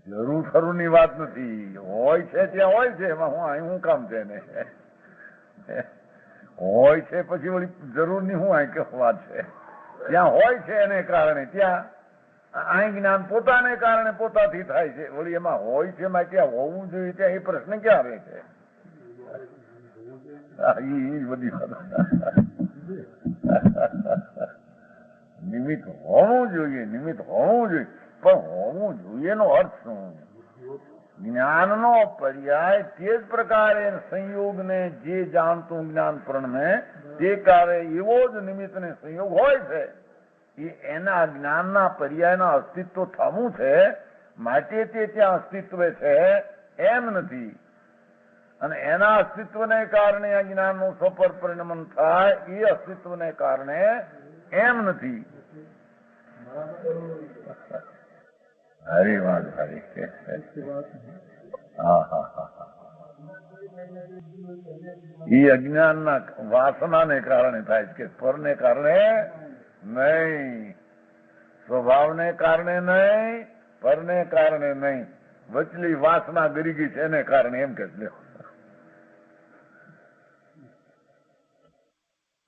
જરૂર ખરું ની વાત નથી, હોય છે ત્યાં હોય છે, એમાં હું કામ છે ને હોય છે પછી વળી જરૂર ની હું કે વાત છે. ત્યાં હોય છે એને કારણે ત્યાં અહીં જ્ઞાન પોતાને કારણે પોતાથી થાય છે, વળી એમાં હોય છે એમાં ક્યાં હોવું જોઈએ ત્યાં એ પ્રશ્ન ક્યાં રહે છે. બધી નિમિત્ત હોવું જોઈએ, નિમિત્ત હોવું જોઈએ, પણ હોવું જોઈએ નો અર્થ શું? જ્ઞાનનો પર્યાય તે જ પ્રકારે સંયોગને જે જાણતું જ્ઞાન પ્રણમે તે કાળે એવો જ નિમિત્તને સંયોગ હોય છે. એ એના જ્ઞાનના પર્યાયના અસ્તિત્વ થવું છે માટે તે ત્યાં અસ્તિત્વ છે એમ નથી. અને એના અસ્તિત્વને કારણે આ જ્ઞાનનું સફળ પરિણમન થાય એ અસ્તિત્વને કારણે એમ નથી. હરી વાત હરી. એ અજ્ઞાનના વાસનાને કારણે થાય છે, પરને કારણે નહીં, સ્વભાવને કારણે નહીં, પરને કારણે નહીં, વચલી વાસના ગરી ગઈ છે એને કારણે એમ કે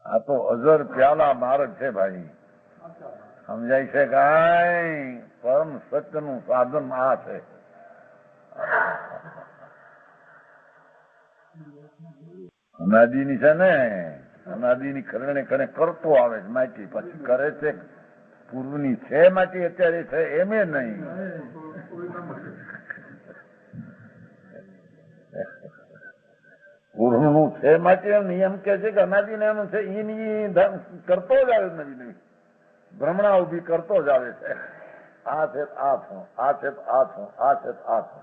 આ તો અઝર પ્યાલા માર્ગ છે ભાઈ. સમજાય છે કાંઈ? પરમ સત્યનું સાધન આ છે. અનાદિની છે ને, અનાદિની ખરણે ખરે કરતો આવે છે માટી, પછી કરે છે પૂર્વની છે માટી અત્યારે છે એમે નહીં. પૂર્વનું છે માટી નિયમ કે છે કે અનાદિ ને એનું છે એની કરતો જ આવે નવી નવી ભ્રમણા ઉભી કરતો જ આવે છે. આ છે આ છું, આ છે આ છું, આ છે આ છું,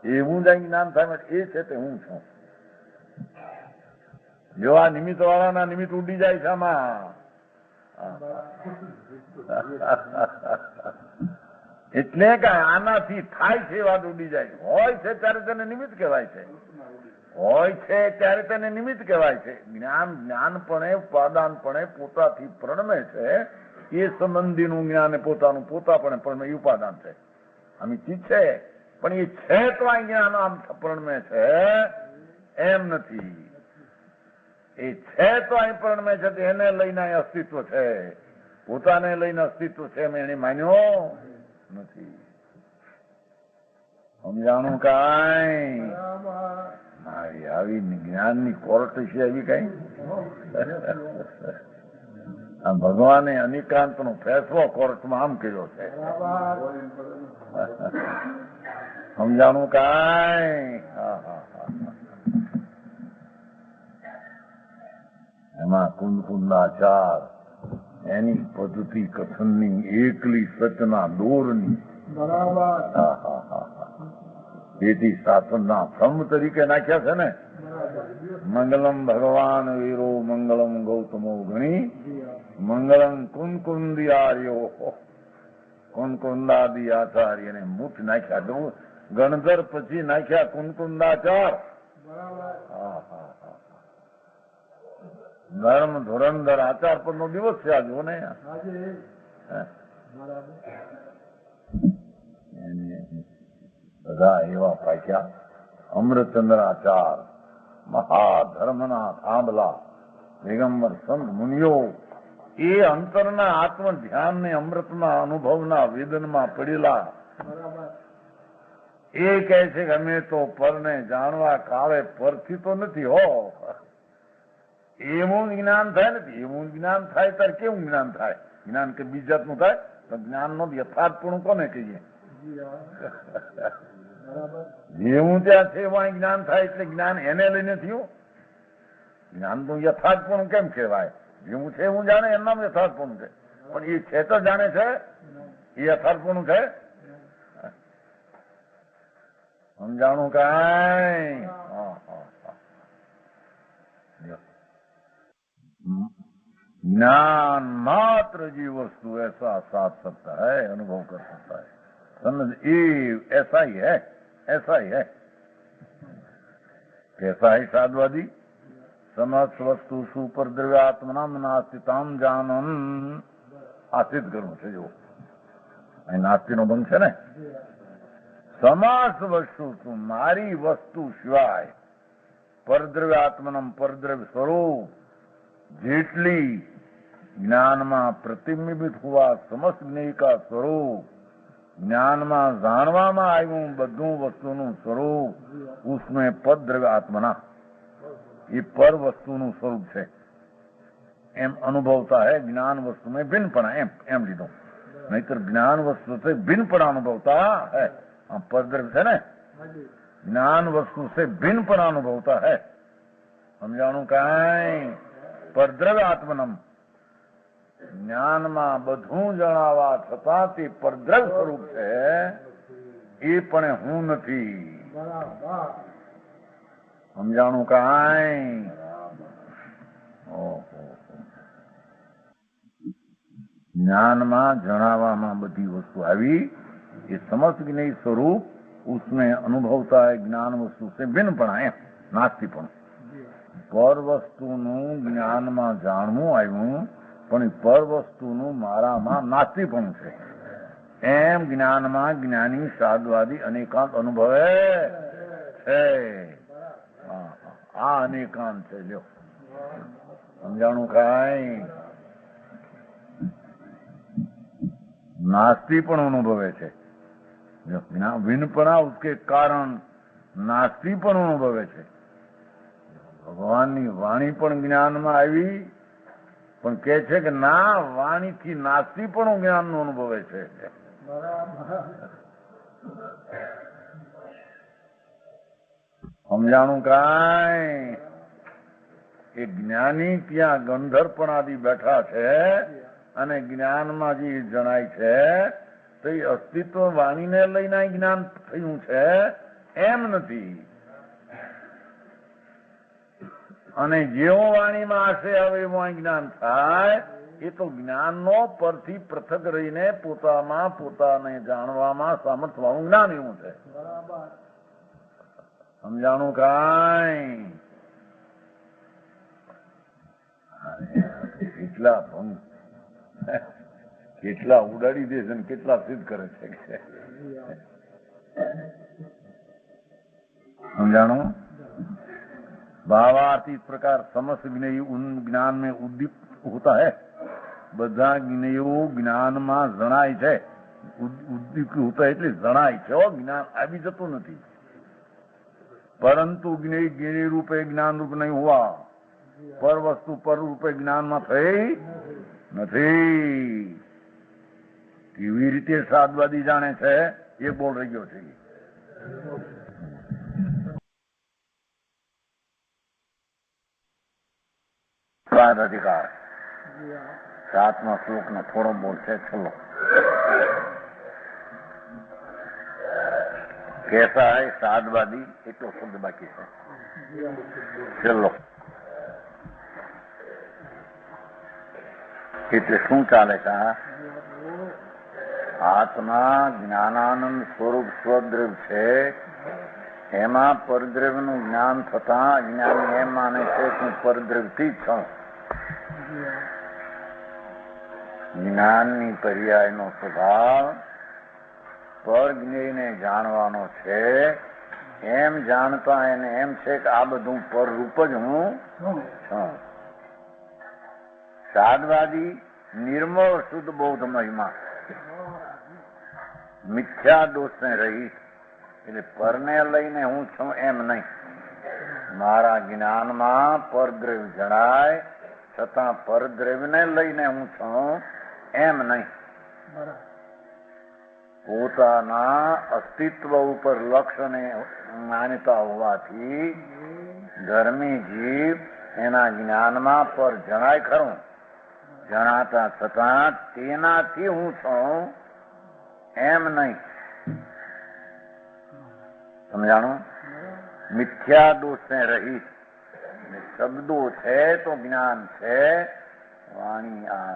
એવું જ જ્ઞાન થાય એ છે તે હું છું. જો આ નિમિત્ત વાળાના નિમિત્ત ઉડી જાય છે આમાં, એટલે કે આનાથી થાય છે વાત ઉડી જાય. હોય છે ત્યારે તેને નિમિત્ત કહેવાય છે, હોય છે ત્યારે તેને નિમિત્ત કહેવાય છે. જ્ઞાનપણે ઉપાદાનપણે પોતાથી પ્રણમે છે એ સંબંધીનું જ્ઞાન પોતાનું પોતાપણે પ્રણમે એ ઉપાદાન છે. આમ ચીજ છે પણ એ છે તો આ જ્ઞાન આમ પ્રણમે છે એમ નથી. એ છે તો અહીં પ્રણમે છે એને લઈને અહીં અસ્તિત્વ છે, પોતાને લઈને અસ્તિત્વ છે એમ એને માન્યો નથી. સમજાણું કાંઈ? આવી જ્ઞાનની કોર્ટ છે એવી કઈ? આ ભગવાને અનિકાંત નો ફેસલો કોર્ટમાં આમ કર્યો છે. સમજાણું કાંઈ? એમાં કુંદકુંદાચાર એની પદ્ધતિ કથનની એકલી સચના દોરની એથી શાસનના સ્તંભ તરીકે નાખ્યા છે ને. મંગલમ ભગવાન વીરો મંગલમ ગૌતમો ગણી મંગલમ કુંદકુંદિયાર્યો કુંદકુંદાદી આચાર્ય ને મુઠ નાખ્યા. ગણધર પછી નાખ્યા કુંદકુંદાચાર. ધર્મ ધુરંધર આચાર પર નો દિવસ છે આજો ને. બધા એવા પાક્યા. અમૃતચંદ્ર આચાર મહાધર્મના થાંભલા દિગંબર સંત મુનિઓ એ અંતરના આત્મ ધ્યાન ને અમૃતના અનુભવના વેદનમાં પડેલા એ કહે છે કે અમે તો પરને જાણવા કાળે પરથી તો નથી હો. એવું જ્ઞાન થાય નથી. એવું જ્ઞાન થાય ત્યારે કેવું જ્ઞાન થાય? જ્ઞાન કે બીજાતનું થાય તો જ્ઞાન નો યથાર્થપણું કોને કહીએ? જેવું ત્યાં છે એમાં જ્ઞાન થાય એટલે જ્ઞાન એને લઈને થયું. જ્ઞાન નું યથાર્થપણું કેમ કહેવાય? જેવું છે એવું જાણે એમ નામ યથાર્થપણું છે, પણ એ છે તો જાણે છે એ યથાર્થપણું છે. સમજાણું કાંઈ? ज्ञान मात्र जी वस्तु ऐसा साध सकता है, अनुभव कर सकता है। समझ, ये ऐसा ही है, ऐसा ही है। कैसा है साधवादी? समस्त वस्तु सुपर द्रव्यात्मना नास्तिताम जानन આસિત કરવું છે। જો અહીં નાસ્તિનો બંધ છે ને, સમસ્ત વસ્તુ મારી વસ્તુ સિવાય પરદ્રવ્યાત્મનમ પરદ્રવ્ય સ્વરૂપ જેટલી જ્ઞાનમાં પ્રતિબિંબિત હોવા સમસ્ત જ્ઞેયકા સ્વરૂપ જ્ઞાનમાં જાણવામાં આવ્યું બધું વસ્તુનું સ્વરૂપ उसमें पद द्रव्य आत्मना ये पर वस्तुનું સ્વરૂપ છે એમ અનુભવતા है। ज्ञान वस्तु में भिन्नपणा एम लीधो, नहींतर ज्ञान वस्तु से भिन्नपणा अनुभवता है। परद्रव्य है ना, ज्ञान वस्तु से भिन्नपणा अनुभवता है। समझाणु कई परद्रव्य आत्मनम ज्ञान में बधु जणावा छता ते परद्रव्य स्वरूप है, ए पण हूँ नहीं। समझाणु कई ज्ञान में जणावामां बधी वस्तु आई, ये समस्त ज्ञेय स्वरूप उसमें अनुभवता है। ज्ञान वस्तु से भिन्नपणा है, नास्तिपण। पर वस्तुનું જ્ઞાનમાં જાણવું આવ્યું પણ પર વસ્તુનું મારામાં નાસ્તિપણું છે એમ જ્ઞાનમાં જ્ઞાની સાધવાદી અનેકાંત અનુભવે છે। આ અનેકાંત છે। લ્યો સમજાણું કાંઈ? नास्ती पण अनुभवे छे। विनपणा उसके कारण नास्ती पण अनुभवे छे। भगवाननी वाणी पण ज्ञान में आवी पण कहे छे के ना वाणी थी नास्ती पण ज्ञान नो अनुभवे छे। समझाणु काई? ए ज्ञानी त्या गंधर्पणादि बैठा छे અને જ્ઞાનમાં જે જણાય છે તો એ અસ્તિત્વ વાણીને લઈને જ્ઞાન થયું છે એમ નથી। અને જેવો વાણીમાં આશે આવે એવું જ્ઞાન થાય એ તો જ્ઞાનનો પરથી પૃથક રહીને પોતામાં પોતાને જાણવામાં સામર્થ્ય વાળું જ્ઞાન એવું છે। સમજાણું કાંઈ? કેટલા ભંગ, કેટલા ઉડાડી દે છે, કેટલા સિદ્ધ કરે છે। समझाणो? भावार्थ इस प्रकार समस्त ज्ञेय उन ज्ञान में उद्दीप्त होता है। બધા જ્ઞેયો જ્ઞાનમાં જણાય છે। ઉદ્દીપ્ત હોતા એટલે જણાય છે, જ્ઞાન આવી જતું નથી। પરંતુ જ્ઞેય જ્ઞેય રૂપે જ્ઞાન રૂપ નહીં હોવા, પર વસ્તુ પર રૂપે જ્ઞાનમાં થઈ નથી। કેવી રીતે સાધવાદી જાણે છે એ બોલ રહ્યો છે। अधिकार 7वां श्लोक नो थोड़ो बोल है। चलो कैसा है साधवादी, एक तो शब्द बाकी है। चलो એટલે શું ચાલે છે? આત્મા જ્ઞાનાનંદ સ્વરૂપ સ્વદ્રવ્ય છે, એમાં પરદ્રવ્યનું જ્ઞાન થતા અજ્ઞાની એમ માને છે કે હું પરદ્રવ્યથી જ છું। જ્ઞાનની પર્યાયનો સ્વભાવ પર જ્ઞેયને જાણવાનો છે। એમ જાણતા એને એમ છે કે આ બધું પર રૂપ જ હું છું। साधवादी निर्मल शुद्ध बौद्ध महिमा मिथ्या दोष ने रही એટલે પરને લઈને હું છું એમ નહીં। મારા જ્ઞાનમાં પરદ્રવ્ય જણાય છતાં પરદ્રવ્યને લઈને હું છું એમ નહીં। પોતાના અસ્તિત્વ ઉપર લક્ષ્યને માન્યતા હોવાથી ધર્મી જીવ એના જ્ઞાનમાં પર જણાય ખરું, જણાતા છતાં તેનાથી હું છું એમ નહીં। સમજાણું? મિથ્યા દોષ ને રહિત શબ્દો છે તો જ્ઞાન છે, વાણી આ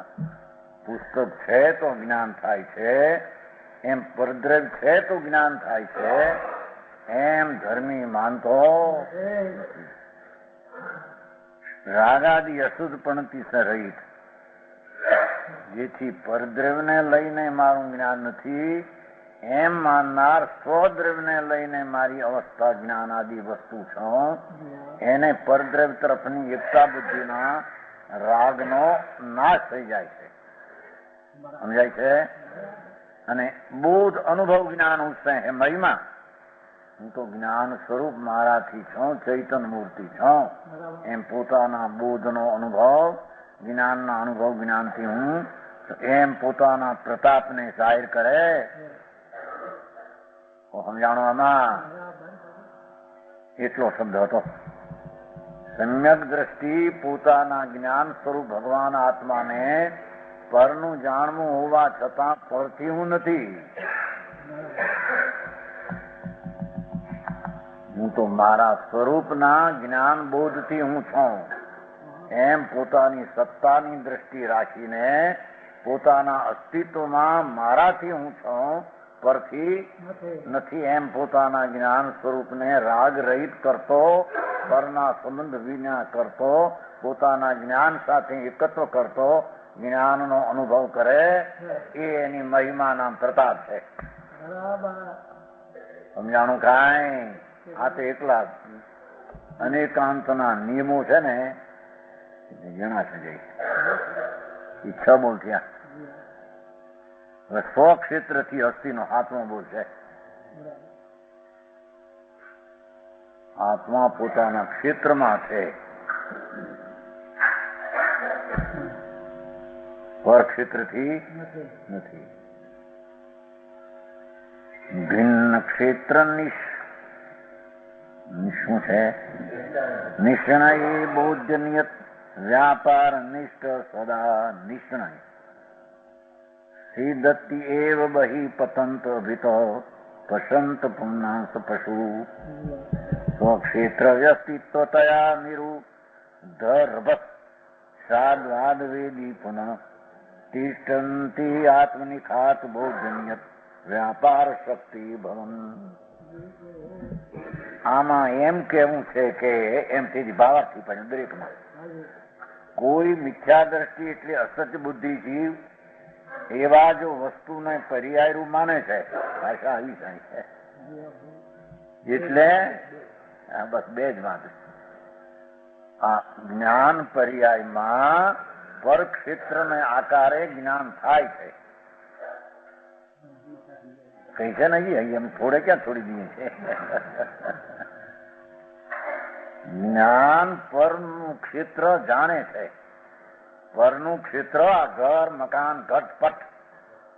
પુસ્તક છે તો જ્ઞાન થાય છે, એમ પરદ્રવ્ય છે તો જ્ઞાન થાય છે, એમ ધર્મી માનતો રાગાદી અશુદ્ધપણથી રહિત, જેથી પરદ્રવ્યને લઈને મારું જ્ઞાન નથી એમ માનનાર સ્વદ્રવ્યને લઈને મારી અવસ્થા જ્ઞાન આદિ વસ્તુ છું, એને પરદ્રવ્ય તરફની એકતા બુદ્ધિના રાગનો નાશ થઈ જાય છે. સમજાય છે? અને બોધ અનુભવ જ્ઞાન ઉત્સે હે મહિમા, હું તો જ્ઞાન સ્વરૂપ મારાથી છું, ચૈતન મૂર્તિ છું, એમ પોતાના બોધનો અનુભવ, જ્ઞાનના અનુભવ જ્ઞાનથી હું એમ પોતાના પ્રતાપને જાહેર કરે. સમજાણો આમાં એટલો શબ્દ હતો. સમ્યક દ્રષ્ટિ પોતાના જ્ઞાન સ્વરૂપ ભગવાન આત્માને પરનું જાણવું હોવા છતાં પરથી હું નથી, હું તો મારા સ્વરૂપના જ્ઞાન બોધથી હું છું, એમ પોતાની સત્તાની દ્રષ્ટિ રાખીને પોતાના અસ્તિત્વમાં મારાથી હું છું, પરથી નથી, એમ પોતાના જ્ઞાન સ્વરૂપને રાગ રહિત કરતો, પરના સંબંધ વિના કરતો, પોતાના જ્ઞાન સાથે એકત્વ કરતો, જ્ઞાનનો અનુભવ કરે, એ એની મહિમા નામ પ્રતાપ છે. સમજાણું કાંઈ? આ તો એકલા અનેકાંતના નિયમો છે ને, જણાશે જઈ ઈચ્છા બોલ થયા. હવે 100 ક્ષેત્રથી અસ્થિનો આત્મા બોલ છે. આત્મા પોતાના ક્ષેત્રમાં છે, પર ક્ષેત્રથી નથી. ભિન્ન ક્ષેત્ર શું છે? નિષ્ણય બૌદ્ધ નિયત વ્યાપાર નિષ્ઠ સદા નિષ્ણય સિદ્ધતિ એવ બહિ પતંત ભીતો પશંત પુંનાસ પશુ સ્વક્ષેત્ર વ્યસ્તિત્વતયા નિરુ ધર્ભત સાદ્વાદ વેદી પુનઃ તિષ્ઠંતિ આત્મનિખાત બૌદ્ધ નિયત વ્યાપાર શક્તિ ભવન. આમાં એમ કેવું છે કે એમથી ભાવાર્થી પણ દરેકમાં કોઈ મિથ્યા દ્રષ્ટિ એટલે અસત્ય બુદ્ધિ જીવ એવા જો વસ્તુને પર્યાયરૂપ માને છે, ભાષા આવી જાય છે, એટલે બસ બે જ વાત. આ જ્ઞાન પર્યાયમાં પર ક્ષેત્રને આકારે જ્ઞાન થાય છે. કઈ છે નહીં, એમ થોડે ક્યાં છોડી દઈએ છે. જ્ઞાન પરનું ક્ષેત્ર જાણે છે. પરનું ક્ષેત્ર આ ઘર મકાન ઘટપટ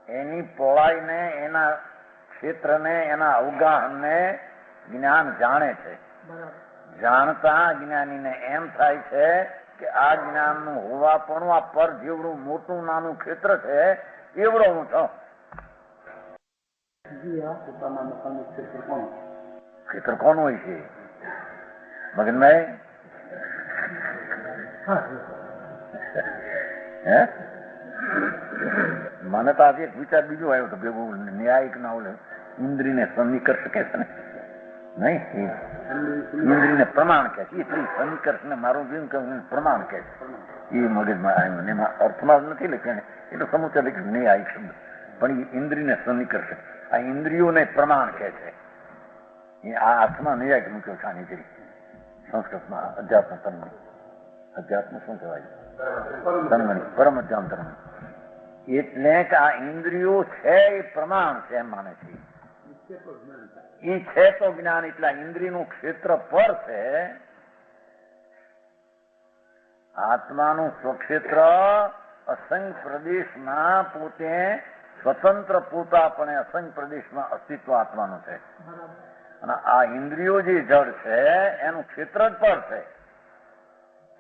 એની પહોળાઈને, એના ક્ષેત્રને, એના અવગાહનને જ્ઞાન જાણે છે. જાણતા જ્ઞાનીને એમ થાય છે કે આ જ્ઞાનનું હોવાપણું આ પર જેવડું મોટું નાનું ક્ષેત્ર છે એવડો હું છું. ક્ષેત્ર કોણ હોય છે મગનભાઈ? હે મને તો આજે એક વિચાર બીજો આવ્યો હતો, ભેગું ન્યાયિક ના ઓલે ઇન્દ્રિયને સન્નિકર્ષ કે છે ને, નહીં ઇન્દ્રિયને પ્રમાણ કે છે, સન્નિકર્ષ ને મારું જીવન પ્રમાણ કે છે, એ મગજમાં આવ્યું. એમાં અર્થમાં નથી લખ્યું, એ તો સમુચય લખ્યું ન્યાયિક શબ્દ, પણ એ ઇન્દ્રિયને સન્નિકર્ષ, આ ઇન્દ્રિયોને પ્રમાણ કે છે. આ અર્થમાં ન્યાયિક મૂક્યો છે આની જરી સંસ્કૃતમાં. અધ્યાત્મ તન્મય, અધ્યાત્મ શું કહેવાય? તન્મય, પરમ અધ્યાત્મ તન્મય. એટલે કે આ ઇન્દ્રિયો છે એ પ્રમાણ છે એમ માને છે. એ છે તો જ્ઞાન, એટલે ઇન્દ્રિયનું ક્ષેત્ર પર છે. આત્માનું સ્વક્ષેત્ર અસંખ્ય પ્રદેશમાં પોતે સ્વતંત્ર પોતાપણે અસંખ્ય પ્રદેશમાં અસ્તિત્વ આત્માનું છે. અને આ ઇન્દ્રિયો જે જડ છે એનું ક્ષેત્ર જ પર છે.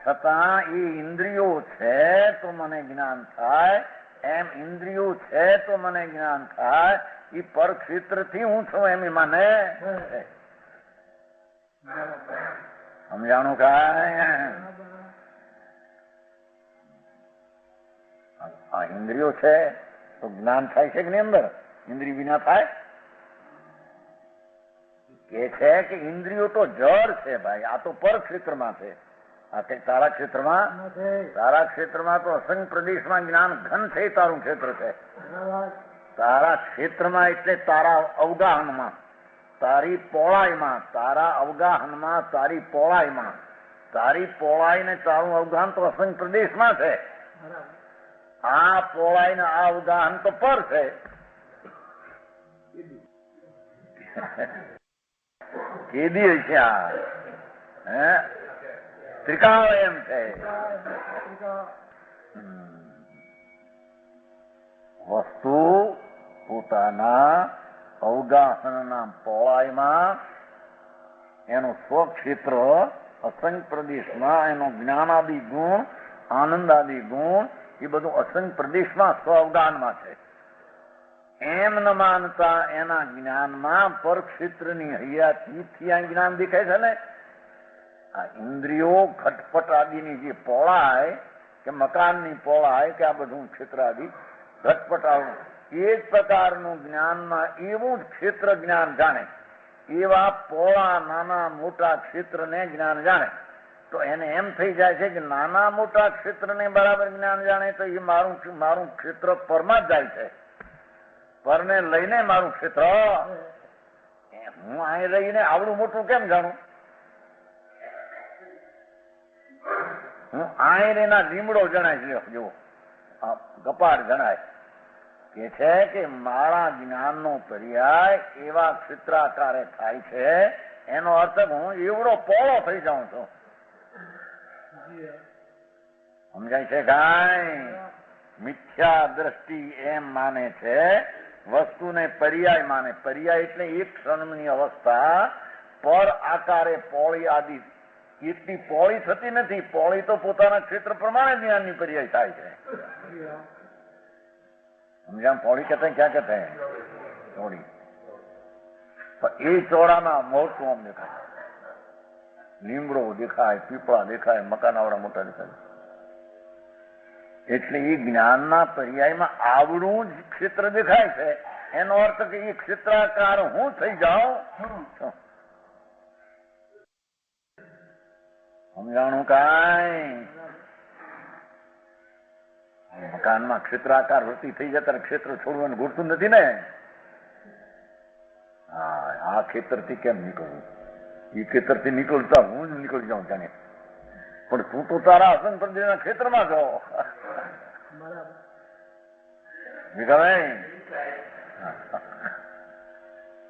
છતાં એ ઇન્દ્રિયો છે તો મને જ્ઞાન થાય, એમ ઇન્દ્રિયો છે તો મને જ્ઞાન થાય, એ પર ક્ષેત્રથી હું છું એમ મને સમજાણું કાંઈ? આ ઇન્દ્રિયો છે તો જ્ઞાન થાય છે કે નહીં અંદર? ઇન્દ્રિય વિના થાય? કે છે કે ઇન્દ્રિયો તો જળ છે ભાઈ, આ તો પર ક્ષેત્રમાં છે. આ કઈ તારા ક્ષેત્રમાં? તારા ક્ષેત્રમાં તો અસંગ પ્રદેશમાં જ્ઞાન ઘન છે. તારું ક્ષેત્ર છે. તારા ક્ષેત્રમાં એટલે તારા અવગાહનમાં, તારી પહોળાઈમાં, તારા અવગાહનમાં, તારી પહોળાઈમાં, તારી પહોળાઈ ને તારું અવગાહન તો અસંગ પ્રદેશમાં છે. આ પહોળાઈ ને આ અવગાહન તો પર છે. કેદી છે આ? હે ત્રિકાળ એમ છે. વસ્તુ પોતાના અવગાહનના પહોળાઈમાં એનું સ્વક્ષેત્ર અસંગ પ્રદેશમાં એનો જ્ઞાનાદિ ગુણ, આનંદાદિ ગુણ એ બધું અસંગ પ્રદેશમાં સ્વ અવગાહનમાં છે. એમ ન માનતા એના જ્ઞાનમાં પરક્ષેત્રની હૈયાથી આ જ્ઞાન દેખાય છે ને. આ ઇન્દ્રિયો ઘટપટ આદિની જે પહોળાઈ કે મકાનની પહોળાઈ કે આ બધું ક્ષેત્ર આદિ ઘટપટ આવું એ જ પ્રકારનું જ્ઞાનમાં એવું જ ક્ષેત્ર જ્ઞાન જાણે, એવા પહોળા નાના મોટા ક્ષેત્રને જ્ઞાન જાણે તો એને એમ થઈ જાય છે કે નાના મોટા ક્ષેત્રને બરાબર જ્ઞાન જાણે તો એ મારું ક્ષેત્ર પરમાં જ જાય છે. પરને લઈને મારું ક્ષેત્ર, હું અહીં રહીને આવડું મોટું કેમ જાણું? હું અહીં એના લીમડો જણાય છે, જુઓ કપાળ જણાય. કે છે કે મારા જ્ઞાનનો પર્યાય એવા ક્ષેત્રાકારે થાય છે. એનો અર્થ હું એવડો પહોળો થઈ જાઉં છું. સમજાય છે કાંઈ? મિથ્યા દ્રષ્ટિ એમ માને છે, વસ્તુને પર્યાય માને. પર્યાય એટલે એક ક્ષણની અવસ્થા પર આકારે પહોળી આદિ એટલી પહોળી થતી નથી. પહોળી તો પોતાના ક્ષેત્ર પ્રમાણે જ્ઞાનની પર્યાય થાય છે. સમજા? પહોળી કહેતા ક્યાં કહેતા હે? પહોળી. એ ચોડામાં મોટું આમ દેખાય, લીમડો દેખાય, પીપળા દેખાય, મકાન આવડા મોટા દેખાય. એટલે એ જ્ઞાનના પર્યાયમાં આવડું જ ક્ષેત્ર દેખાય છે. એનો અર્થ કે એ ક્ષેત્રાકાર હું થઈ જાઉં. સમજાણું કાંઈ? મકાનમાં ક્ષેત્રાકાર વૃત્તિ થઈ જાય ત્યારે ક્ષેત્ર છોડવાનું ઘૂરતું નથી ને. હા, આ ખેતરથી કેમ નીકળવું? એ ખેતરથી નીકળતા હું જ નીકળી જાઉં જાણે. પણ તું તો તારા અસંગ પ્રદેશના ક્ષેત્રમાં છો.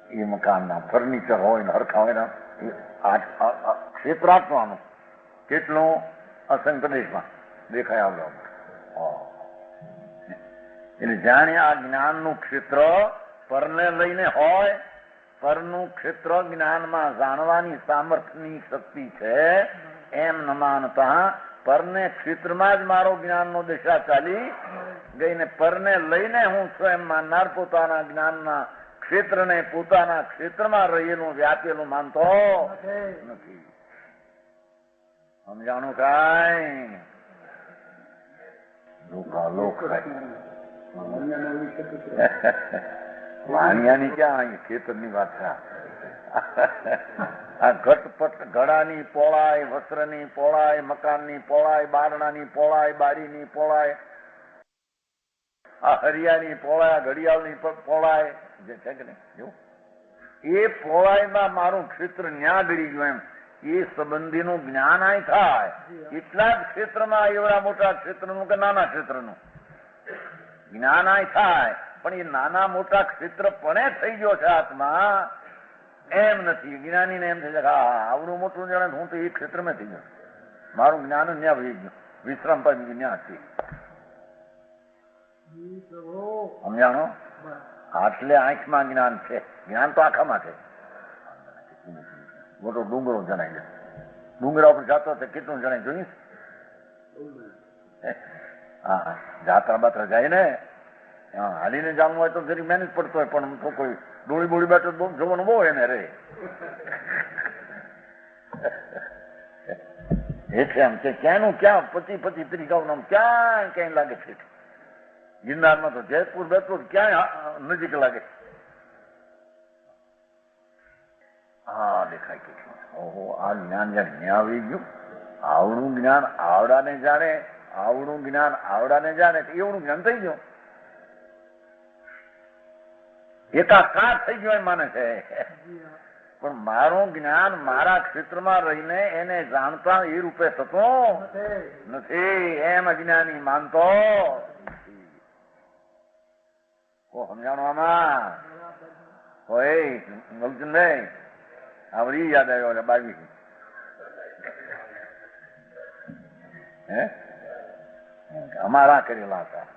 એ મકાનના ફર્નિચર હોય ને હરખા હોય ને ક્ષેત્રાત્માનું કેટલું અસંગ પ્રદેશમાં દેખાય આવડો. એટલે જાણે આ જ્ઞાનનું ક્ષેત્ર પરને લઈને હોય, પરનું ક્ષેત્ર જ્ઞાનમાં જાણવાની સામર્થ્યની શક્તિ છે એમ ન માનતા પરને ક્ષેત્રમાં જ મારો જ્ઞાનનો દિશા ચાલી ગઈ ને પરને લઈને હું સ્વયં માનનાર પોતાના જ્ઞાનના ક્ષેત્રને પોતાના ક્ષેત્રમાં રહેલું વ્યાપેલું માનતો નથી. સમજાણું કાંઈ? લોક વાણિયાની ક્યાં ખેતરની વાત છે? આ ઘટપટ ઘડાની પહોળાઈ, વસ્ત્રની પહોળાઈ, મકાનની પહોળાઈ, બારણાની પહોળાઈ, બારીની પહોળાઈ, આ હરિયાની પહોળાઈ, ઘડિયાળની પહોળાઈ જે છે કે નહીં, એ પહોળાઈમાં મારું ક્ષેત્ર ન્યા ગળી ગયું એમ એ સંબંધીનું જ્ઞાન આય થાય. એટલા જ ક્ષેત્રમાં એવડા મોટા ક્ષેત્રનું કે નાના ક્ષેત્રનું જ્ઞાન આય થાય. પણ એ નાના મોટા ક્ષેત્ર પણ થઈ ગયો છે આત્મા એમ નથી. જ્ઞાનીને એમ થઈ જાય આવડું મોટું જાણે હું તો એ ક્ષેત્રમાં થઈ ગયો, મારું જ્ઞાન ન્યા વહી ગયું, વિશ્રામ પામી ન્યા હતી. સમજાણો? આટલે આંખમાં જ્ઞાન છે. જ્ઞાન તો આખામાં છે. મોટો ડુંગરો જણાય જાય, ડુંગરા ઉપર જાતો કેટલું જણાય જોઈશ? હા, જાત્રા બાત્રા જાય ને હાલીને જવાનું હોય તો જરી મહેનત પડતો હોય, પણ તો કોઈ ડોળી બોળી બેઠો જોવાનું બહુ એને રે. એટલે આમ કે ક્યાંનું ક્યાં 25-30 ગાઉ ક્યાં ક્યાંય લાગે છે. ગિરનારમાં તો જયપુર બેપુર ક્યાંય નજીક લાગે. હા દેખાય કે ઓહો આ જ્ઞાન જ્યાં આવી ગયું, આવડું જ્ઞાન આવડાને જાણે, આવડું જ્ઞાન આવડાને જાણે એવડું જ્ઞાન થઈ ગયું, એકાકાર થઈ ગયો એમ માને છે. પણ મારું જ્ઞાન મારા ક્ષેત્રમાં રહીને એને જાણતા એ રૂપે થતું નથી, એમ અજ્ઞાની માનતો સમજાણું આમાં હોય. મલચંદભાઈ આવડી યાદ આવ્યો 22 હે અમારા કરેલા હતા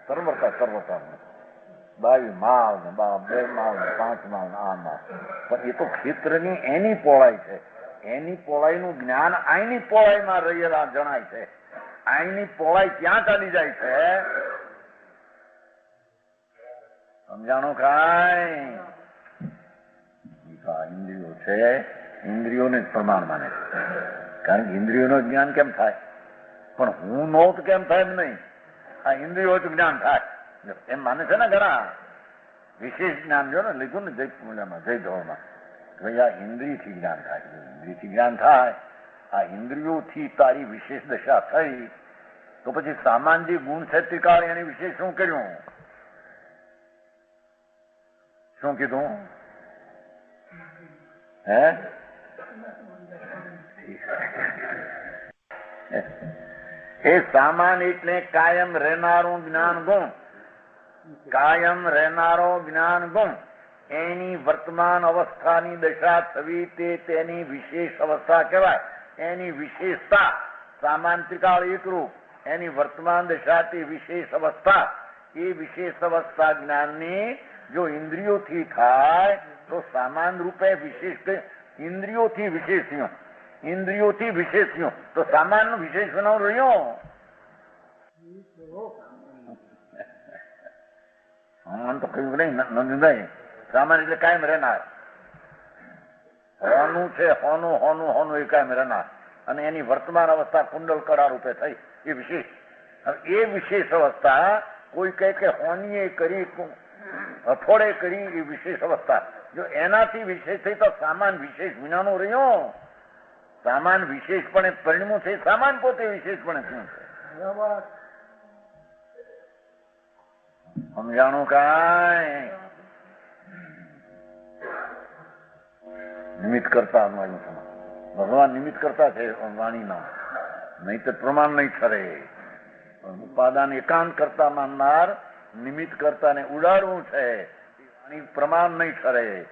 સર્વતા 22 માળ ને 2 માળ ને 5 માળ ને આ માળ. પણ એ તો ક્ષેત્રની એની પહોળાઈ છે, એની પહોળાઈનું જ્ઞાન આઈની પહોળાઈમાં રહેલા જણાય છે. આઈની પહોળાઈ ક્યાં ચાલી જાય છે સમજાણું કાંઈ? ઇન્દ્રિયો છે, ઇન્દ્રિયોને જ પ્રમાણ માને છે. કારણ કે ઇન્દ્રિયોનું જ્ઞાન કેમ થાય? પણ હું નો તો કેમ થાય એમ નહીં, આ ઇન્દ્રિયો જ જ્ઞાન થાય એમ માને છે ને. ઘણા વિશેષ જ્ઞાન જો ને લીધું ને જયપુરમાં જય ધોળમાં, ભાઈ આ ઇન્દ્રિયથી જ્ઞાન થાય. ઇન્દ્રિયથી જ્ઞાન થાય, આ ઇન્દ્રિયોથી તારી વિશેષ દશા થઈ તો પછી સામાન્ય ગુણ છે ત્રિકાળ એની વિશેષ શું કર્યું? શું કીધું હે? એ સામાન એટલે કાયમ રહેનારું જ્ઞાન ગુણ, કાયમ રહેનારો જ્ઞાન ગુણ એની વર્તમાન અવસ્થાની દશા થવી તે તેની વિશેષ અવસ્થા કહેવાય. એની વિશેષતા સામાન ત્રિકાળ એકરૂપ, એની વર્તમાન દશા તે વિશેષ અવસ્થા, એ વિશેષ અવસ્થા જ્ઞાનની જો ઇન્દ્રિયોથી થાય તો સામાન રૂપે વિશેષ, ઇન્દ્રિયોથી વિશેષ્યો, ઇન્દ્રિયોથી વિશેષ્યો તો સામાન નું વિશેષ બનાવ રહ્યો. તો કહ્યું નહીં નંદનભાઈ, સામાન એટલે કાયમ રહેનાર, હોનું છે, હોનું હોનું હોનું એ કાયમ રહેનાર, અને એની વર્તમાન અવસ્થા કુંડલ કળા રૂપે થઈ એ વિશેષ. એ વિશેષ અવસ્થા કોઈ કહે કે હોનીએ કરી, હથોડે કરી, એ વિશેષ અવસ્થા જો એનાથી વિશેષ થઈ તો સામાન વિશેષ વિનાનો રહ્યો. સામાન વિશેષપણે પરિણમું છે, સામાન પોતે વિશેષપણે શું છે સમજાણું કાંઈ? નિમિત્ત કરતા ભગવાન નિમિત્ત કરતા છે વાણીના, નહીં તો પ્રમાણ નહીં ઠરે. ઉપાદાન એકાંત કરતા માનનાર નિમિત્ત કરતાને ઉડાડવું છે, વાણી પ્રમાણ નહીં ઠરે.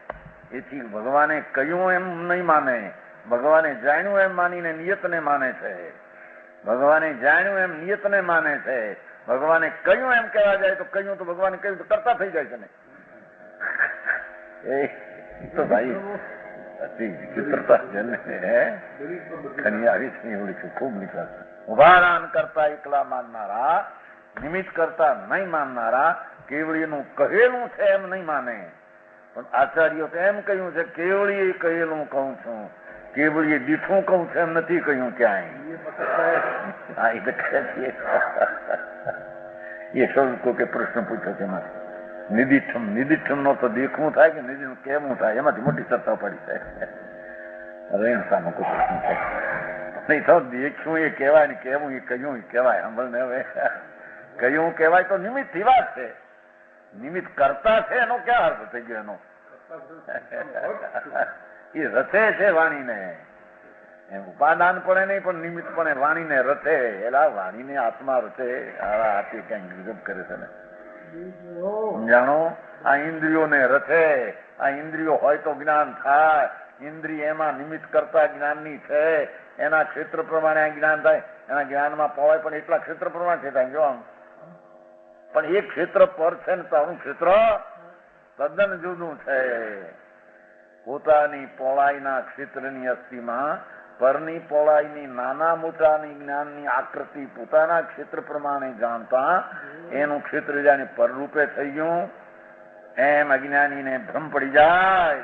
એથી ભગવાને કહ્યું એમ નહીં માને, ભગવાને જાણ્યું એમ માનીને નિયતને માને છે. ભગવાને જાણ્યું એમ નિયતને માને છે. ભગવાને કહ્યું એમ કહેવા જાય તો કહ્યું તો ભગવાને કહ્યું તો કરતા થઈ જાય છે ને. એ તો ભાઈ અતિ વિચિત્રતા છે ને. ખની આવી છે એવડી છે, ખૂબ નીકળશે. ઉભારાન કરતા એકલા માનનારા, નિમિત્ત કરતા નહીં માનનારા, કેવળીનું કહેલું છે એમ નહીં માને. પણ આચાર્યો તો એમ કહ્યું છે કેવળીએ કહેલું કહું છું, કેવળીએ દીઠું કહું છું એમ નથી કહ્યું ક્યાંય. એ સૌ કે પ્રશ્ન પૂછ્યો છે એમાંથી નિદિઠમ, નિદિઠમ નો તો દેખવું થાય કે નિદિ કેવું થાય, એમાંથી મોટી ચર્ચા પડી છે. રેણસાનો કોઈ પ્રશ્ન છે નહીં. તો દેખ્યું એ કહેવાય ને કેવું એ કહ્યું એ કહેવાય. સાંભળ ને હવે, કહ્યું કહેવાય તો નિમિત્ત થી વાત છે, નિમિત્ત કરતા છે એનો ક્યાં અર્થ થઈ ગયો? એનો એ રચે છે વાણીને, એમ ઉપાદાન પડે નહીં પણ નિમિત્ત પણ વાણીને રચે. એલા વાણીને આત્મા રચે, આપી કઈ ગજબ કરે છે ને સમજાણો. આ ઇન્દ્રિયોને રચે, આ ઇન્દ્રિયો હોય તો જ્ઞાન થાય. ઇન્દ્રિય એમાં નિમિત્ત કરતા જ્ઞાનની છે, એના ક્ષેત્ર પ્રમાણે આ જ્ઞાન થાય. એના જ્ઞાનમાં પવાય પણ એટલા ક્ષેત્ર પ્રમાણે છે થાય. જો આમ પણ એક ક્ષેત્ર પર છે ને તારું ક્ષેત્ર તદ્દન જુદું છે. પોતાની પહોળાઈના ક્ષેત્રની અસ્થિમાં પરની પહોળાઈની નાના મોટાની જ્ઞાનની આકૃતિ પોતાના ક્ષેત્ર પ્રમાણે જાણતા એનું ક્ષેત્ર જાણે પરરૂપે થઈ ગયું એમ અજ્ઞાનીને ભ્રમ પડી જાય.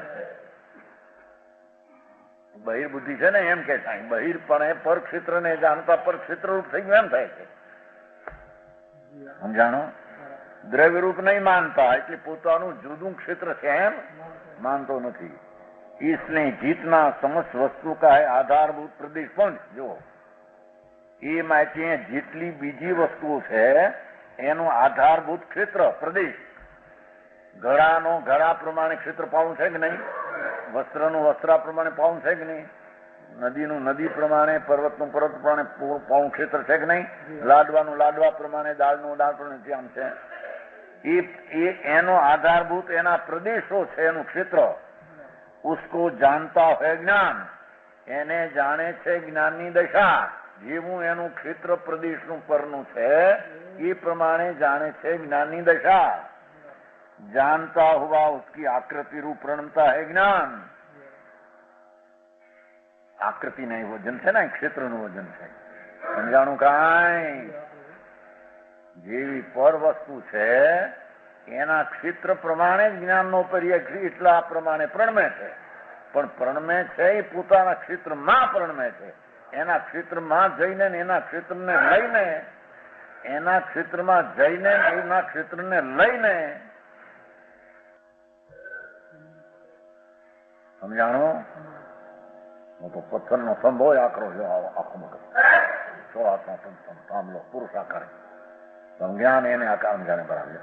બહિર્બુદ્ધિ છે ને એમ કે થાય, બહિર્પણે પર ક્ષેત્રને જાણતા પર ક્ષેત્ર રૂપ થઈ ગયું એમ થાય છે. સમજાણો? દ્રવ્યરૂપ નહીં માનતા, એટલે પોતાનું જુદું ક્ષેત્ર છે એમ માનતો નથી. इसने जीतना समस्त वस्तु का है आधारभूत प्रदेश પણ જો એ માટે જેટલી બીજી વસ્તુઓ છે એનું આધારભૂત ક્ષેત્ર પ્રદેશ, ઘડાનો ઘડા પ્રમાણે ક્ષેત્ર પાવું છે કે નહીં, વસ્ત્રનું વસ્ત્ર પ્રમાણે પાવું છે કે નહીં, નદીનું નદી પ્રમાણે, પર્વતનું પર્વત પ્રમાણે પાવું ક્ષેત્ર છે કે નહીં, લાડવાનું લાડવા પ્રમાણે, દાળનું દાળ પ્રમાણે આમ છે. એ એનો આધારભૂત એના પ્રદેશો છે, એનું ક્ષેત્ર. उसको जानता है ज्ञान, એને જાણે છે જ્ઞાનની દશા. જેવું એનું ક્ષેત્ર પ્રદેશનું પરનું છે એ પ્રમાણે જાણે છે જ્ઞાનની દશા. जानता हुआ उसकी आकृति रूप प्रणमता है ज्ञान. આકૃતિ નહીં વજન છે ને, ક્ષેત્રનું વજન છે. સમજાણું કાંઈ? જેવી પર વસ્તુ છે એના ક્ષેત્ર પ્રમાણે જ્ઞાનનો પર્યાય એટલા પ્રમાણે પ્રણમે છે. પણ પ્રણમે છે એ પોતાના ક્ષેત્રમાં પ્રણમે છે. એના ક્ષેત્રમાં જઈને એના ક્ષેત્રને લઈને, એના ક્ષેત્રમાં જઈને એના ક્ષેત્રને લઈને. સમજાણો? હું તો પથ્થરનો સંભો આકરો જો આખો મોટો છો આત્મા પુરુષ આકાર જ્ઞાન એને આકાર જાણે બરાબર.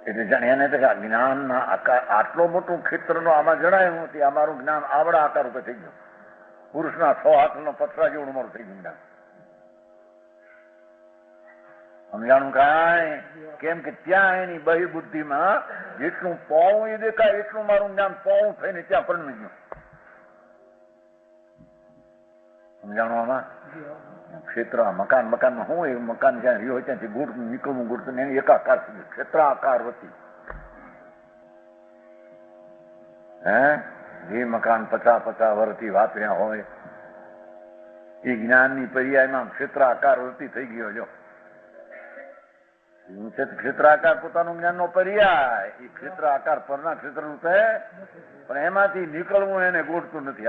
એટલે જાણે એને તો જ્ઞાનના આકાર આટલો મોટો ક્ષેત્રનો આમાં જણાયું નથી. અમારું જ્ઞાન આવડા આકાર ઉપર થઈ ગયું. પુરુષના 6 હાથનો પથરા જેવું મારું થઈ ગયું. સમજાણું કાંઈ? કેમ કે ત્યાં એની બહિબુદ્ધિમાં જેટલું પોવું એ દેખાય એટલું મારું જ્ઞાન પોવું થઈને ત્યાં પરણમી ગયું. સમજાણું? આમાં ક્ષેત્ર મકાનમાં હું એ મકાન જ્યાં રહ્યો હોય ત્યાંથી ગુડ નીકળવું ગુડતું એને એકાકાર સુધી ક્ષેત્ર આકાર હતી. જે મકાન 50 વર્ષથી વાપર્યા હોય એ જ્ઞાનની પર્યાયમાં ક્ષેત્ર આકાર વૃત્તિ થઈ ગયો. જો ક્ષેત્ર આકાર પોતાનું જ્ઞાનનો પર્યાય, એ ક્ષેત્ર આકાર પરના ક્ષેત્ર નું છે, પણ એમાંથી નીકળવું એને ગોઠતું નથી.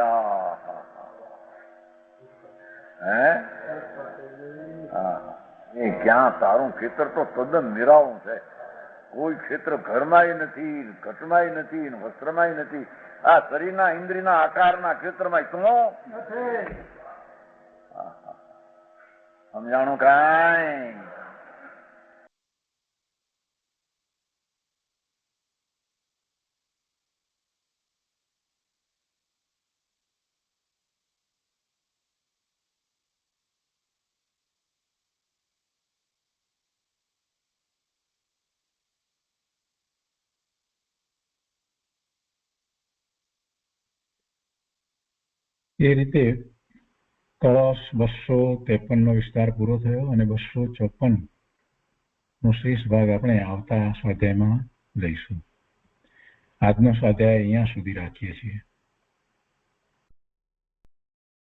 એ ક્યાં તારું ક્ષેત્ર તો તદ્દન નિરાળું છે. કોઈ ક્ષેત્ર ઘરમાંય નથી, ઘટમાંય નથી, વસ્ત્રમાંય નથી. આ શરીરના ઇન્દ્રિયના આકારના ક્ષેત્રમાં તું સમજાણું કાંઈ?
એ રીતે કળશ 253 વિસ્તાર પૂરો થયો અને 254 શેષ ભાગ આપણે આવતા સ્વાધ્યાયમાં લઈશું. આજનો સ્વાધ્યાય અહીંયા સુધી રાખીએ છીએ.